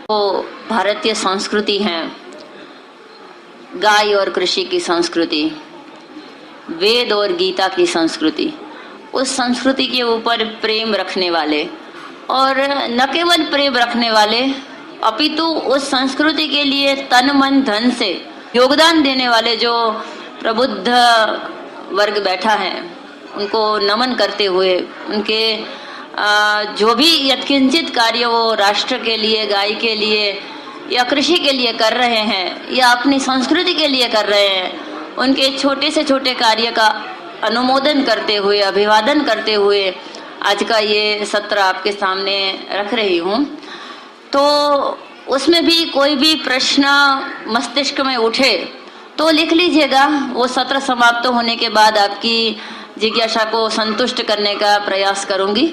वो भारतीय संस्कृति है, गाय और कृषि की संस्कृति, वेद और गीता की संस्कृति, उस संस्कृति के ऊपर प्रेम रखने वाले और न केवल प्रेम रखने वाले अपितु उस संस्कृति के लिए तन मन धन से योगदान देने वाले जो प्रबुद्ध वर्ग बैठा है, उनको नमन करते हुए उनके जो भी यत्किंचित कार्य वो राष्ट्र के लिए, गाय के लिए या कृषि के लिए कर रहे हैं या अपनी संस्कृति के लिए कर रहे हैं, उनके छोटे से छोटे कार्य का अनुमोदन करते हुए, अभिवादन करते हुए आज का ये सत्र आपके सामने रख रही हूँ। तो उसमें भी कोई भी प्रश्न मस्तिष्क में उठे तो लिख लीजिएगा। वो सत्र समाप्त होने के बाद आपकी जिज्ञासा को संतुष्ट करने का प्रयास करूँगी।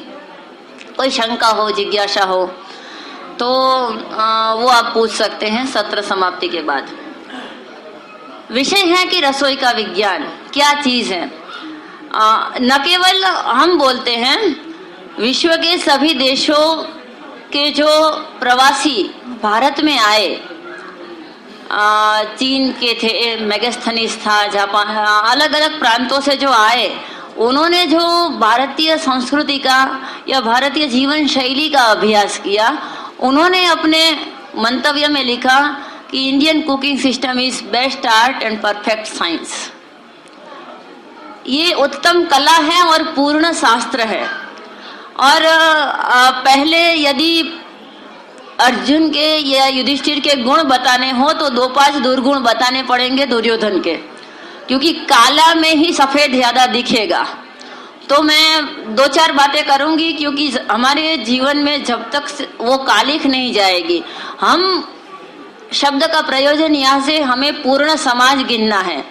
कोई शंका हो, जिज्ञासा हो तो वो आप पूछ सकते हैं सत्र समाप्ति के बाद। विषय है कि रसोई का विज्ञान क्या चीज़ है। न केवल हम बोलते हैं, विश्व के सभी देशों के जो प्रवासी भारत में आए, चीन के थे, मेगास्थनीज था, जापान, अलग अलग प्रांतों से जो आए, उन्होंने जो भारतीय संस्कृति का या भारतीय जीवन शैली का अभ्यास किया, उन्होंने अपने मंतव्य में लिखा कि Indian cooking system is best art and perfect science. ये उत्तम कला है और पूर्ण शास्त्र है। और पहले यदि अर्जुन के या युधिष्ठिर के गुण बताने हो तो 2-5 दुर्गुण बताने पड़ेंगे दुर्योधन के, क्योंकि काला में ही सफेद ज्यादा दिखेगा। तो मैं 2-4 बातें करूंगी, क्योंकि हमारे जीवन में जब तक वो कालिख नहीं जाएगी, हम शब्द का प्रयोजन यहाँ से हमें पूर्ण समाज गिनना है।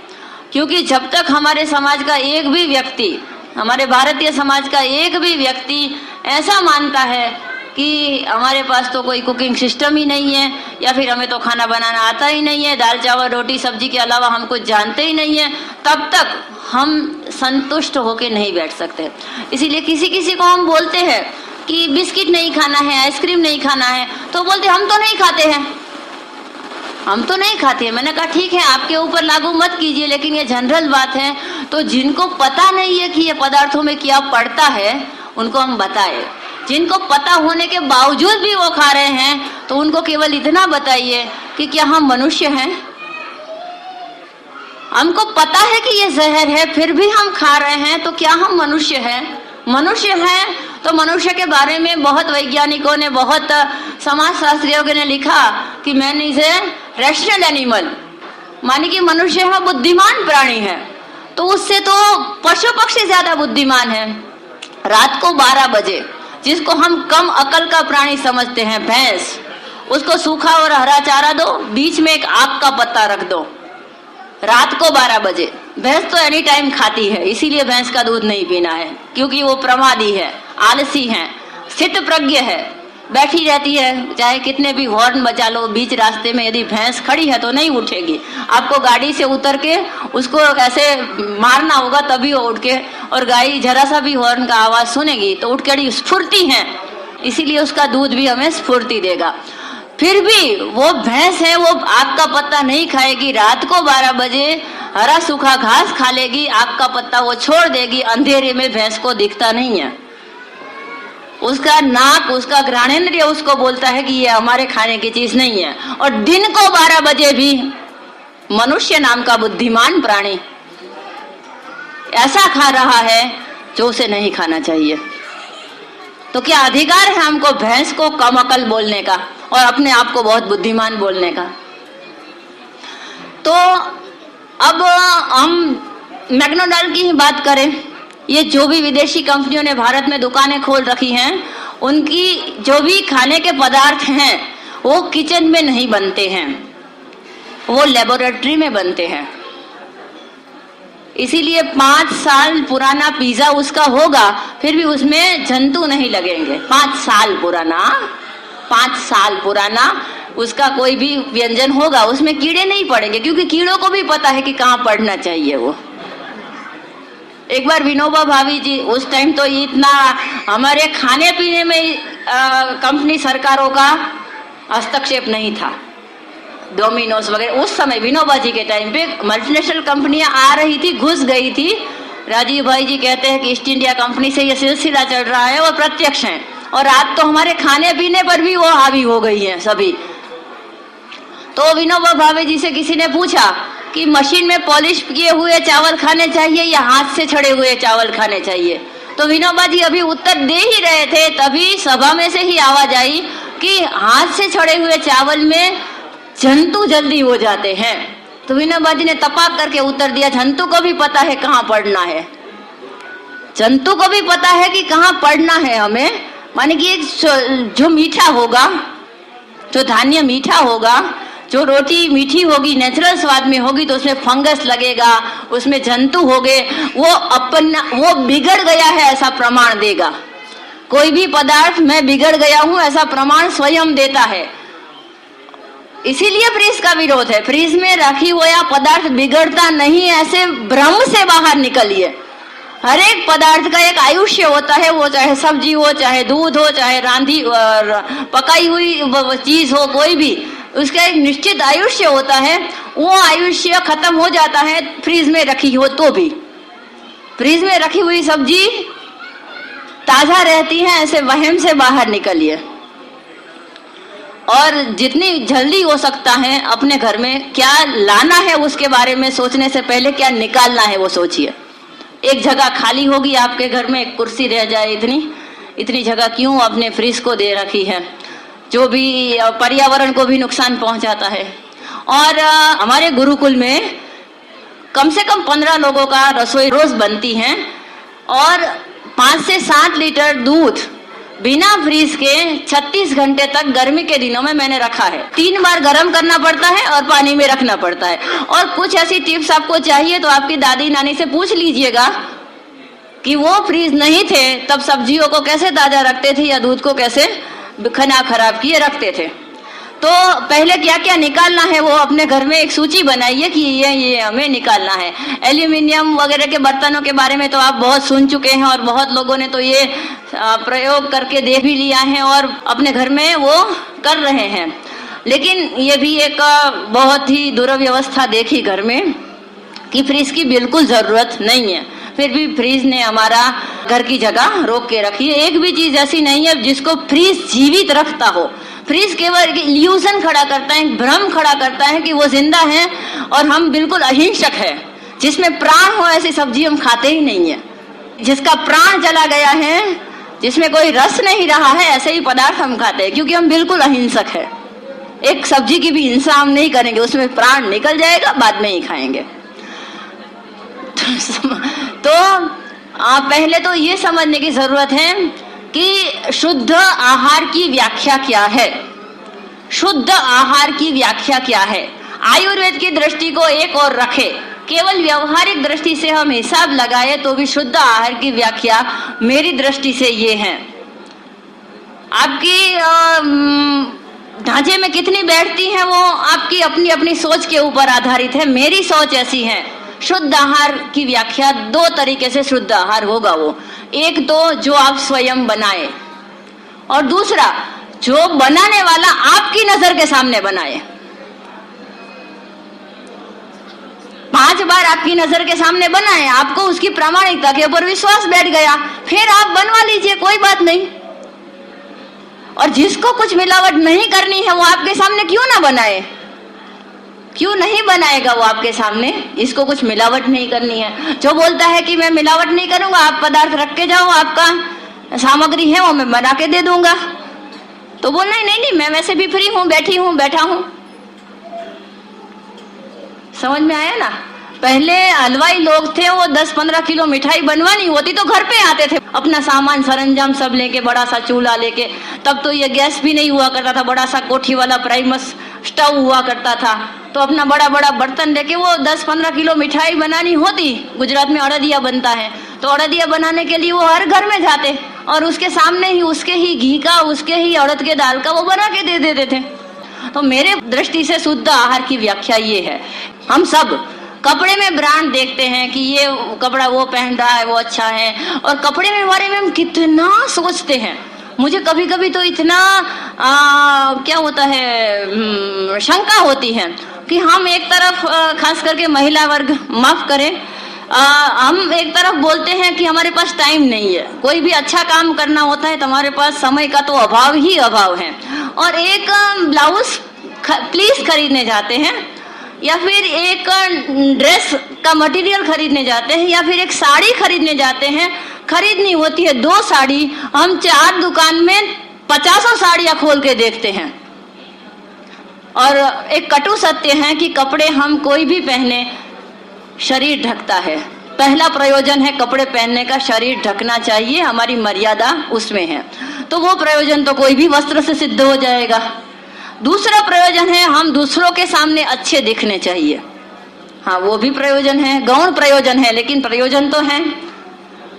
क्योंकि जब तक हमारे समाज का एक भी व्यक्ति, हमारे भारतीय समाज का एक भी व्यक्ति ऐसा मानता है कि हमारे पास तो कोई कुकिंग सिस्टम ही नहीं है, या फिर हमें तो खाना बनाना आता ही नहीं है, दाल चावल रोटी सब्जी के अलावा हम कुछ जानते ही नहीं है, तब तक हम संतुष्ट होके नहीं बैठ सकते। इसीलिए किसी किसी को हम बोलते हैं कि बिस्किट नहीं खाना है, आइसक्रीम नहीं खाना है, तो बोलते हम तो नहीं खाते हैं, हम तो नहीं खाते हैं। मैंने कहा ठीक है, आपके ऊपर लागू मत कीजिए, लेकिन ये जनरल बात है। तो जिनको पता नहीं है कि ये पदार्थों में क्या पड़ता है, उनको हम बताएं। जिनको पता होने के बावजूद भी वो खा रहे हैं, तो उनको केवल इतना बताइए कि क्या हम मनुष्य हैं। हमको पता है कि ये जहर है, फिर भी हम खा रहे हैं, तो क्या हम मनुष्य हैं? मनुष्य हैं तो मनुष्य के बारे में बहुत वैज्ञानिकों ने, बहुत समाजशास्त्रियों ने लिखा कि man is a rational animal, माने कि मनुष्य है बुद्धिमान प्राणी है। तो उससे तो पशु पक्षी ज्यादा बुद्धिमान है। रात को 12 बजे जिसको हम कम अकल का प्राणी समझते हैं, भैंस, उसको सूखा और हरा चारा दो, बीच में एक आग का पत्ता रख दो, रात को 12 बजे। भैंस तो एनी टाइम खाती है, इसीलिए भैंस का दूध नहीं पीना है, क्योंकि वो प्रमादी है, आलसी है, स्थित प्रज्ञ है, बैठी रहती है। चाहे कितने भी हॉर्न बजा लो, बीच रास्ते में यदि भैंस खड़ी है तो नहीं उठेगी। आपको गाड़ी से उतर के उसको ऐसे मारना होगा तभी वो उठ के, और गाय जरा सा भी हॉर्न का आवाज सुनेगी तो उठ के स्फूर्ति है, इसीलिए उसका दूध भी हमें स्फूर्ति देगा। फिर भी वो भैंस है, वो आग का पत्ता नहीं खाएगी। रात को 12 बजे हरा सूखा घास खा लेगी, आग का पत्ता वो छोड़ देगी। अंधेरे में भैंस को दिखता नहीं है, उसका नाक, उसका घ्राणेंद्रिय उसको बोलता है कि ये हमारे खाने की चीज नहीं है। और दिन को 12 बजे भी मनुष्य नाम का बुद्धिमान प्राणी ऐसा खा रहा है जो उसे नहीं खाना चाहिए। तो क्या अधिकार है हमको भैंस को कम अकल बोलने का और अपने आप को बहुत बुद्धिमान बोलने का? तो अब हम मैकडॉनल्ड की ही बात करें, ये जो भी विदेशी कंपनियों ने भारत में दुकानें खोल रखी हैं, उनकी जो भी खाने के पदार्थ हैं वो किचन में नहीं बनते हैं, वो लेबोरेटरी में बनते हैं। इसीलिए 5 साल पुराना पिज्जा उसका होगा, फिर भी उसमें जंतु नहीं लगेंगे। 5 साल पुराना, 5 साल पुराना उसका कोई भी व्यंजन होगा, उसमें कीड़े नहीं पड़ेंगे, क्योंकि कीड़ों को भी पता है कि कहाँ पड़ना चाहिए। वो एक बार विनोबा भावे जी, उस टाइम तो इतना हमारे खाने पीने में कंपनी सरकारों का हस्तक्षेप नहीं था। डोमिनोज वगैरह उस समय विनोबा जी के टाइम पे मल्टीनेशनल कंपनियां आ रही थी, घुस गई थी। राजीव भाई जी कहते हैं कि ईस्ट इंडिया कंपनी से ये सिलसिला चल रहा है और प्रत्यक्ष है, और आज तो हमारे खाने पीने पर भी वो हावी हो गई है सभी। तो विनोबा भावे जी से किसी ने पूछा कि मशीन में पॉलिश किए हुए चावल खाने चाहिए या हाथ से छड़े हुए चावल खाने चाहिए। तो विनोबा जी अभी उत्तर दे ही रहे थे, तभी सभा में से ही आवाज आई कि हाथ से छड़े हुए चावल में जंतु जल्दी हो जाते हैं। तो विनोबा जी ने तपाक करके उत्तर दिया, जंतु को भी पता है कहाँ पढ़ना है, जंतु को भी पता है कि कहाँ पढ़ना है हमें। माने कि एक जो मीठा होगा, जो धान्य मीठा होगा, जो रोटी मीठी होगी, नेचुरल स्वाद में होगी, तो उसमें फंगस लगेगा, उसमें जंतु होंगे, वो बिगड़ गया है ऐसा प्रमाण देगा। कोई भी पदार्थ मैं बिगड़ गया हूं ऐसा प्रमाण स्वयं देता है। इसीलिए फ्रीज का विरोध है। फ्रीज में रखी हुआ पदार्थ बिगड़ता नहीं, ऐसे भ्रम से बाहर निकलिए। हर एक पदार्थ का एक आयुष्य होता है, वो चाहे सब्जी हो, चाहे दूध हो, चाहे रांधी पकाई हुई चीज हो, कोई भी, उसका एक निश्चित आयुष्य होता है। वो आयुष्य खत्म हो जाता है फ्रीज में रखी हो तो भी। फ्रीज में रखी हुई सब्जी ताजा रहती है, ऐसे वहम से बाहर निकलिए। और जितनी जल्दी हो सकता है अपने घर में क्या लाना है उसके बारे में सोचने से पहले क्या निकालना है वो सोचिए। एक जगह खाली होगी आपके घर में, एक कुर्सी रह जाए, इतनी जगह क्यों अपने फ्रिज को दे रखी है, जो भी पर्यावरण को भी नुकसान पहुंचाता है। और हमारे गुरुकुल में कम से कम 15 लोगों का रसोई रोज बनती है, और 5 से 7 लीटर दूध बिना फ्रीज के 36 घंटे तक गर्मी के दिनों में मैंने रखा है। 3 बार गर्म करना पड़ता है और पानी में रखना पड़ता है। और कुछ ऐसी टिप्स आपको चाहिए तो आपकी दादी नानी से पूछ लीजिएगा कि वो फ्रीज नहीं थे तब सब्जियों को कैसे ताजा रखते थे या दूध को कैसे खाना खराब किए रखते थे। तो पहले क्या क्या निकालना है वो अपने घर में एक सूची बनाइए कि ये हमें निकालना है। एल्यूमिनियम वगैरह के बर्तनों के बारे में तो आप बहुत सुन चुके हैं, और बहुत लोगों ने तो ये प्रयोग करके देख भी लिया है और अपने घर में वो कर रहे हैं। लेकिन ये भी एक बहुत ही दुर्व्यवस्था देखी घर में कि फ्रिज की बिल्कुल जरूरत नहीं है, फिर भी फ्रिज ने हमारा घर की जगह रोक के रखी है। एक भी चीज ऐसी नहीं है जिसको फ्रिज जीवित रखता हो। फ्रिज केवल इल्यूजन खड़ा करता है, भ्रम खड़ा करता है कि वो जिंदा है और हम बिल्कुल अहिंसक है। जिसमें प्राण हो ऐसी सब्जी हम खाते ही नहीं है। जिसका प्राण चला गया है, जिसमें कोई रस नहीं रहा है, ऐसे ही पदार्थ हम खाते हैं, क्योंकि हम बिल्कुल अहिंसक है। एक सब्जी की भी हिंसा हम नहीं करेंगे, उसमें प्राण निकल जाएगा, बाद में ही खाएंगे। तो पहले तो ये समझने की जरूरत है कि शुद्ध आहार की व्याख्या क्या है। शुद्ध आहार की व्याख्या क्या है? आयुर्वेद की दृष्टि को एक और रखे, केवल व्यवहारिक दृष्टि से हम हिसाब लगाए तो भी शुद्ध आहार की व्याख्या मेरी दृष्टि से ये है। आपकी ढांचे में कितनी बैठती है वो आपकी अपनी अपनी सोच के ऊपर आधारित है। मेरी सोच ऐसी है, शुद्ध आहार की व्याख्या 2 तरीके से शुद्ध आहार होगा वो। एक तो जो आप स्वयं बनाए, और दूसरा जो बनाने वाला आपकी नजर के सामने बनाए। 5 बार आपकी नजर के सामने बनाए, आपको उसकी प्रामाणिकता के ऊपर विश्वास बैठ गया, फिर आप बनवा लीजिए, कोई बात नहीं। और जिसको कुछ मिलावट नहीं करनी है वो आपके सामने क्यों ना बनाए? क्यों नहीं बनाएगा वो आपके सामने? इसको कुछ मिलावट नहीं करनी है। जो बोलता है कि मैं मिलावट नहीं करूंगा, आप पदार्थ रख के जाओ, आपका सामग्री है वो मैं बना के दे दूंगा, तो बोलना ही नहीं मैं वैसे भी फ्री हूं, बैठी हूं, बैठा हूं। समझ में आया ना? पहले हलवाई लोग थे, वो 10-15 किलो मिठाई बनवानी होती तो घर पे आते थे, अपना सामान सरंजाम सब लेके, बड़ा सा चूल्हा लेके। तब तो ये गैस भी नहीं हुआ करता था, बड़ा सा कोठी वाला प्राइमस स्टव हुआ करता था। तो अपना बड़ा बड़ा बर्तन लेके वो 10-15 किलो मिठाई बनानी होती। गुजरात में अड़दिया बनता है, तो अड़दिया बनाने के लिए वो हर घर में जाते और उसके सामने ही उसके ही घी का, उसके ही अड़द के दाल का वो बना के दे देते थे। तो मेरे दृष्टि से शुद्ध आहार की व्याख्या ये है। हम सब कपड़े में ब्रांड देखते हैं कि ये कपड़ा वो पहन रहा है वो अच्छा है, और कपड़े में बारे में हम कितना सोचते हैं। मुझे कभी कभी तो इतना क्या होता है, शंका होती है कि हम एक तरफ खास करके महिला वर्ग, माफ करें, हम एक तरफ बोलते हैं कि हमारे पास टाइम नहीं है, कोई भी अच्छा काम करना होता है तो हमारे पास समय का तो अभाव ही अभाव है, और एक ब्लाउज प्लीज खरीदने जाते हैं, या फिर एक ड्रेस का मटेरियल खरीदने जाते हैं, या फिर एक साड़ी खरीदने जाते हैं। खरीदनी होती है 2 साड़ी, हम 4 दुकान में 50 साड़ियां खोल के देखते हैं। और एक कटु सत्य है कि कपड़े हम कोई भी पहने, शरीर ढकता है। पहला प्रयोजन है कपड़े पहनने का, शरीर ढकना चाहिए, हमारी मर्यादा उसमें है, तो वो प्रयोजन तो कोई भी वस्त्र से सिद्ध हो जाएगा। दूसरा प्रयोजन है हम दूसरों के सामने अच्छे दिखने चाहिए, हाँ वो भी प्रयोजन है, गौण प्रयोजन है लेकिन प्रयोजन तो है।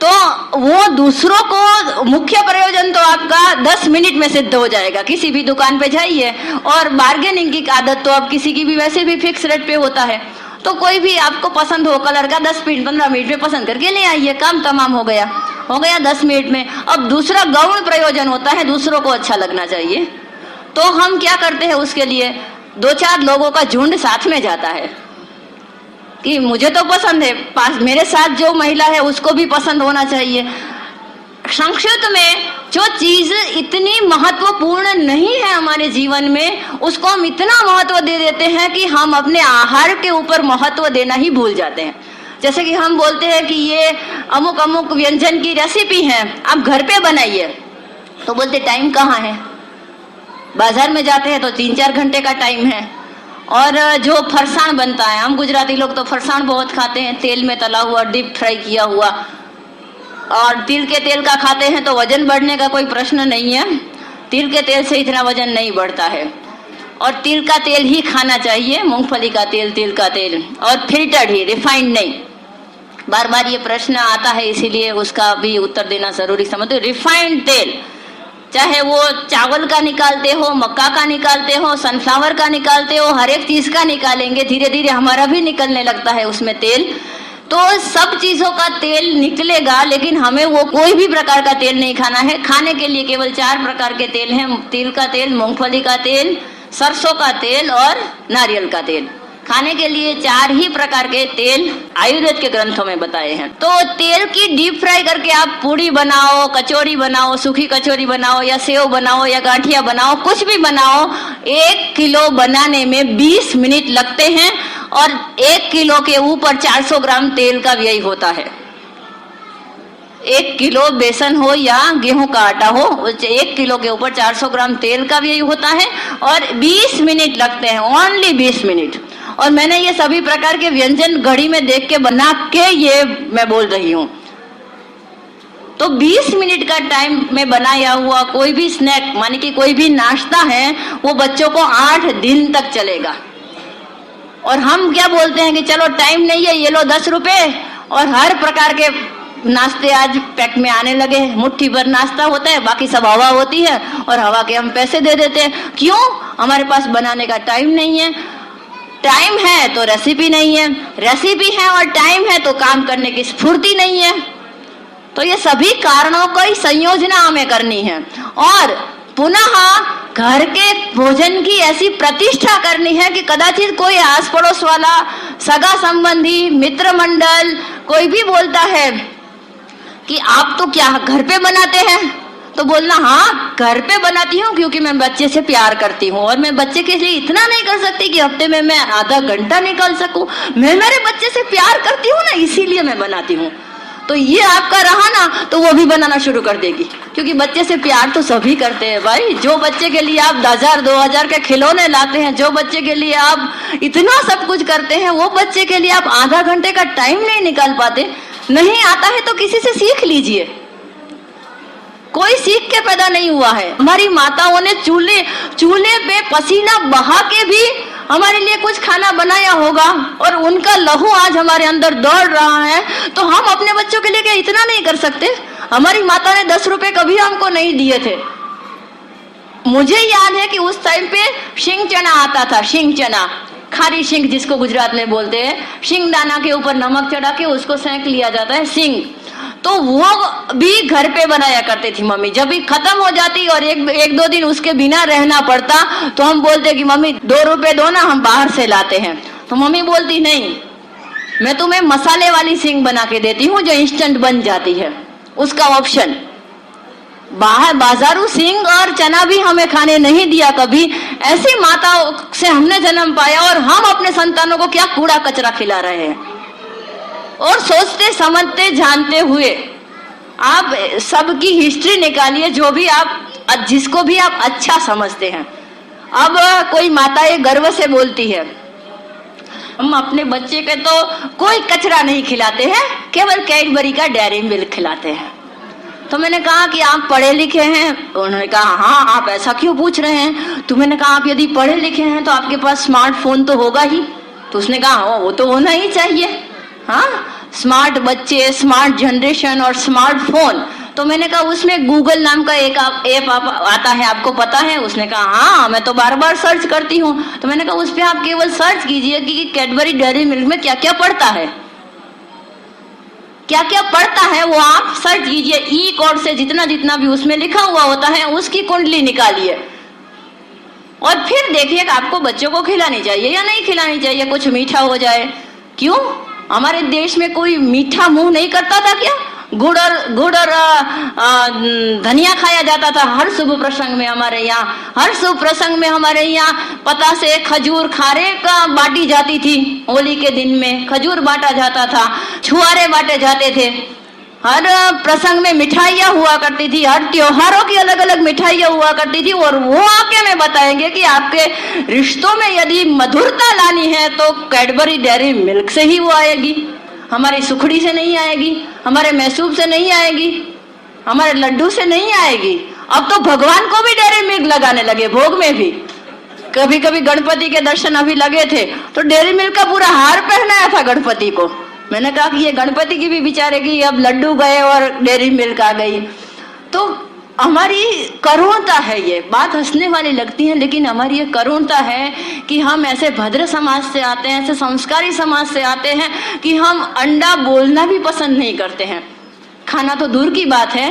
तो वो दूसरों को, मुख्य प्रयोजन तो आपका 10 मिनट में सिद्ध हो जाएगा। किसी भी दुकान पे जाइए, और बार्गेनिंग की आदत तो अब किसी की भी वैसे भी फिक्स रेट पे होता है, तो कोई भी आपको पसंद हो कलर का 10 मिनट 15 मिनट में पसंद करके ले आइए, काम तमाम हो गया 10 मिनट में। अब दूसरा गौण प्रयोजन होता है दूसरों को अच्छा लगना चाहिए, तो हम क्या करते हैं उसके लिए 2-4 लोगों का झुंड साथ में जाता है कि मुझे तो पसंद है, पास मेरे साथ जो महिला है उसको भी पसंद होना चाहिए। संक्षिप्त में जो चीज इतनी महत्वपूर्ण नहीं है हमारे जीवन में, उसको हम इतना महत्व दे देते हैं कि हम अपने आहार के ऊपर महत्व देना ही भूल जाते हैं। जैसे कि हम बोलते हैं कि ये अमुक अमुक व्यंजन की रेसिपी है, आप घर पे बनाइए, तो बोलते टाइम कहाँ है, बाजार में जाते हैं तो 3-4 घंटे का टाइम है। और जो फरसाण बनता है, हम गुजराती लोग तो फरसाण बहुत खाते हैं, तेल में तला हुआ, डीप फ्राई किया हुआ, और तिल के तेल का खाते हैं तो वजन बढ़ने का कोई प्रश्न नहीं है, तिल के तेल से इतना वजन नहीं बढ़ता है, और तिल का तेल ही खाना चाहिए, मूंगफली का तेल, तिल का तेल, और फिल्टर्ड ही, रिफाइंड नहीं। बार बार ये प्रश्न आता है इसीलिए उसका भी उत्तर देना जरूरी समझते। रिफाइंड तेल, चाहे वो चावल का निकालते हो, मक्का का निकालते हो, सनफ्लावर का निकालते हो, हर एक चीज का निकालेंगे, धीरे धीरे हमारा भी निकलने लगता है उसमें तेल, तो सब चीजों का तेल निकलेगा, लेकिन हमें वो कोई भी प्रकार का तेल नहीं खाना है। खाने के लिए केवल 4 प्रकार के तेल हैं, तिल का तेल, मूंगफली का तेल, सरसों का तेल और नारियल का तेल। खाने के लिए 4 ही प्रकार के तेल आयुर्वेद के ग्रंथों में बताए हैं। तो तेल की डीप फ्राई करके आप पूड़ी बनाओ, कचौड़ी बनाओ, सूखी कचौड़ी बनाओ, या सेव बनाओ, या गांठिया बनाओ, कुछ भी बनाओ, 1 किलो बनाने में 20 मिनट लगते हैं, और 1 किलो के ऊपर 400 ग्राम तेल का व्यय होता है। 1 किलो बेसन हो या गेहूं का आटा हो, 1 किलो के ऊपर 400 ग्राम तेल का व्यय होता है, और 20 मिनट लगते हैं, ओनली 20 मिनट। और मैंने ये सभी प्रकार के व्यंजन घड़ी में देख के बना के ये मैं बोल रही हूँ। तो 20 मिनट का टाइम में बनाया हुआ कोई भी स्नैक, माने कि कोई भी नाश्ता है, वो बच्चों को 8 दिन तक चलेगा। और हम क्या बोलते हैं कि चलो टाइम नहीं है, ये लो 10 रुपए, और हर प्रकार के नाश्ते आज पैक में आने लगे, मुट्ठी भर नाश्ता होता है, बाकी सब हवा होती है, और हवा के हम पैसे दे देते हैं। क्यों? हमारे पास बनाने का टाइम नहीं है। टाइम है तो रेसिपी नहीं है, रेसिपी है और टाइम है तो काम करने की स्फूर्ति नहीं है। तो ये सभी कारणों की संयोजना हमें करनी है, और पुनः घर के भोजन की ऐसी प्रतिष्ठा करनी है कि कदाचित कोई आस पड़ोस वाला, सगा संबंधी, मित्र मंडल कोई भी बोलता है कि आप तो क्या घर पे बनाते हैं, तो बोलना हाँ घर पे बनाती हूँ क्योंकि मैं बच्चे से प्यार करती हूँ, और मैं बच्चे के लिए इतना नहीं कर सकती कि हफ्ते में मैं आधा घंटा निकाल सकूं। मैं मेरे बच्चे से प्यार करती हूँ ना, इसीलिए मैं बनाती हूँ। तो ये आपका रहा ना, तो वो भी बनाना शुरू कर देगी, क्योंकि बच्चे से प्यार तो सभी करते हैं भाई। जो बच्चे के लिए आप 1000-2000 के खिलौने लाते हैं, जो बच्चे के लिए आप इतना सब कुछ करते हैं, वो बच्चे के लिए आप आधा घंटे का टाइम नहीं निकाल पाते। नहीं आता है तो किसी से सीख लीजिए, कोई सीख के पैदा नहीं हुआ है। हमारी माताओं ने चूल्हे पे पसीना बहा के भी हमारे लिए कुछ खाना बनाया होगा, और उनका लहू आज हमारे अंदर दौड़ रहा है, तो हम अपने बच्चों के लिए क्या इतना नहीं कर सकते? हमारी माता ने 10 रुपए कभी हमको नहीं दिए थे। मुझे याद है कि उस टाइम पे शिंग चना आता था, शिंग चना, खारी शिंग जिसको गुजरात में बोलते हैं, शिंग दाना के ऊपर नमक चढ़ा के उसको सेंक लिया जाता है, शिंग। तो वो भी घर पे बनाया करती थी मम्मी। जब भी खत्म हो जाती और एक दो दिन उसके बिना रहना पड़ता तो हम बोलते कि मम्मी 2 रुपए दो ना, हम बाहर से लाते हैं। तो मम्मी बोलती नहीं, मैं तुम्हें मसाले वाली सिंग बना के देती हूँ जो इंस्टेंट बन जाती है, उसका ऑप्शन। बाहर बाजारू सिंग और चना भी हमें खाने नहीं दिया कभी। ऐसी माताओं से हमने जन्म पाया और हम अपने संतानों को क्या कूड़ा कचरा खिला रहे हैं। और सोचते समझते जानते हुए आप सबकी हिस्ट्री निकालिए, जो भी आप जिसको भी आप अच्छा समझते हैं। अब कोई माता ये गर्व से बोलती है हम अपने बच्चे के तो कोई कचरा नहीं खिलाते हैं, केवल कैडबरी का डेयरी मिल्क खिलाते हैं। तो मैंने कहा कि आप पढ़े लिखे हैं? उन्होंने कहा हाँ। आप ऐसा क्यों पूछ रहे हैं? तो मैंने कहा आप यदि पढ़े लिखे हैं तो आपके पास स्मार्टफोन तो होगा ही। तो उसने कहा वो तो होना ही चाहिए। हाँ, स्मार्ट बच्चे, स्मार्ट जनरेशन और स्मार्टफोन। तो मैंने कहा उसमें गूगल नाम का एक ऐप आता है, आपको पता है? उसने कहा हाँ, मैं तो बार बार सर्च करती हूँ। तो मैंने कहा उस पर आप केवल सर्च कीजिए कि कैडबरी डेयरी मिल्क में क्या क्या पड़ता है, क्या क्या पड़ता है, वो आप सर्च कीजिए। ई कोड से जितना जितना भी उसमें लिखा हुआ होता है उसकी कुंडली निकालिए और फिर देखिए कि आपको बच्चों को खिलानी चाहिए या नहीं खिलानी चाहिए। कुछ मीठा हो जाए। क्यों? हमारे देश में कोई मीठा मुंह नहीं करता था क्या? गुड़ और धनिया खाया जाता था हर शुभ प्रसंग में। हमारे यहाँ हर शुभ प्रसंग में हमारे यहाँ पता से खजूर खारे का बांटी जाती थी। होली के दिन में खजूर बांटा जाता था, छुआरे बांटे जाते थे। हर प्रसंग में मिठाइयाँ हुआ करती थी, हर त्योहारों की अलग अलग मिठाइयाँ हुआ करती थी। और वो आके में बताएंगे कि आपके रिश्तों में यदि मधुरता लानी है तो कैडबरी डेयरी मिल्क से ही वो आएगी, हमारी सुखड़ी से नहीं आएगी, हमारे मैसूब से नहीं आएगी, हमारे लड्डू से नहीं आएगी। अब तो भगवान को भी डेयरी मिल्क लगाने लगे भोग में भी। कभी कभी गणपति के दर्शन अभी लगे थे तो डेयरी मिल्क का पूरा हार पहनाया था गणपति को। मैंने कहा कि ये गणपति की भी बेचारे की अब लड्डू गए और डेयरी मिल्क आ गई। तो हमारी करुणता है, ये बात हंसने वाली लगती है लेकिन हमारी ये करुणता है कि हम ऐसे भद्र समाज से आते हैं, ऐसे संस्कारी समाज से आते हैं कि हम अंडा बोलना भी पसंद नहीं करते हैं। खाना तो दूर की बात है,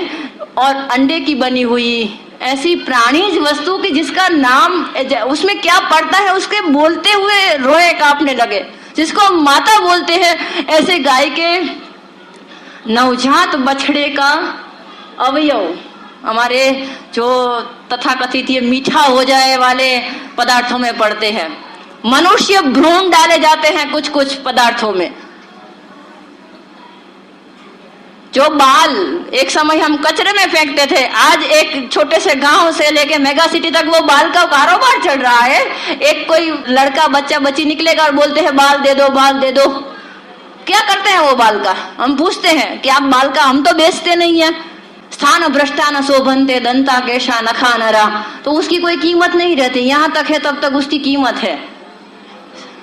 और अंडे की बनी हुई ऐसी प्राणीज वस्तु की जिसका नाम उसमें क्या पड़ता है उसके बोलते हुए रोए कांपने लगे, जिसको माता बोलते हैं, ऐसे गाय के नवजात बछड़े का अवयव हमारे जो तथाकथित ये मीठा हो जाए वाले पदार्थों में पड़ते हैं। मनुष्य भ्रूण डाले जाते हैं कुछ कुछ पदार्थों में। जो बाल एक समय हम कचरे में फेंकते थे, आज एक छोटे से गांव से लेके मेगा सिटी तक वो बाल का कारोबार चल रहा है। एक कोई लड़का बच्चा बच्ची निकलेगा और बोलते हैं बाल दे दो, बाल दे दो। क्या करते हैं वो बाल का? हम पूछते हैं कि आप बाल का, हम तो बेचते नहीं है। स्थान भ्रष्टा न शोभनते दंता केशा नखा नरा, तो उसकी कोई कीमत नहीं रहती। यहाँ तक है तब तक उसकी कीमत है।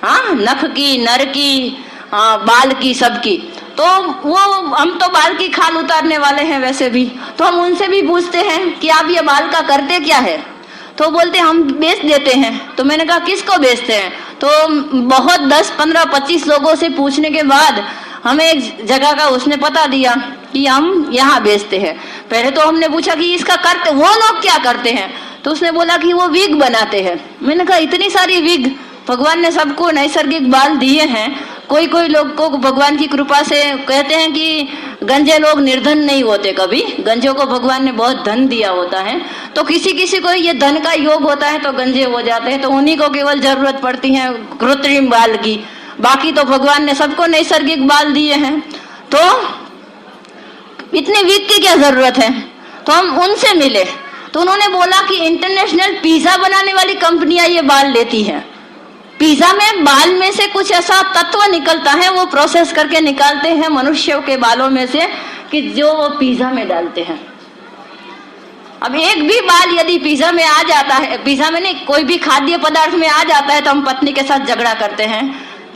हाँ, नख की, नर की, बाल की, सबकी। तो वो हम तो बाल की खाल उतारने वाले हैं वैसे भी। तो हम उनसे भी पूछते हैं कि आप ये बाल का करते क्या है? तो बोलते हम बेच देते हैं। तो मैंने कहा किसको बेचते हैं? तो बहुत 10, 15, 25 लोगों से पूछने के बाद हमें एक जगह का उसने पता दिया कि हम यहाँ बेचते हैं। पहले तो हमने पूछा कि इसका करते वो लोग क्या करते हैं? तो उसने बोला कि वो विग बनाते हैं। मैंने कहा इतनी सारी विग, भगवान ने सबको नैसर्गिक बाल दिए हैं। कोई कोई लोग को भगवान की कृपा से कहते हैं कि गंजे लोग निर्धन नहीं होते कभी, गंजों को भगवान ने बहुत धन दिया होता है। तो किसी किसी को ये धन का योग होता है तो गंजे हो जाते हैं, तो उन्हीं को केवल जरूरत पड़ती है कृत्रिम बाल की। बाकी तो भगवान ने सबको नैसर्गिक बाल दिए हैं। तो इतने विग की क्या जरूरत है? तो हम उनसे मिले तो उन्होंने बोला कि इंटरनेशनल पिज्जा बनाने वाली कंपनियां ये बाल लेती हैं। पिज्जा में बाल में से कुछ ऐसा तत्व निकलता है, वो प्रोसेस करके निकालते हैं मनुष्यों के बालों में से, कि जो वो पिज्जा में डालते हैं। अब एक भी बाल यदि पिज्जा में आ जाता है, पिज्जा में नहीं, कोई भी खाद्य पदार्थ में आ जाता है, तो हम पत्नी के साथ झगड़ा करते हैं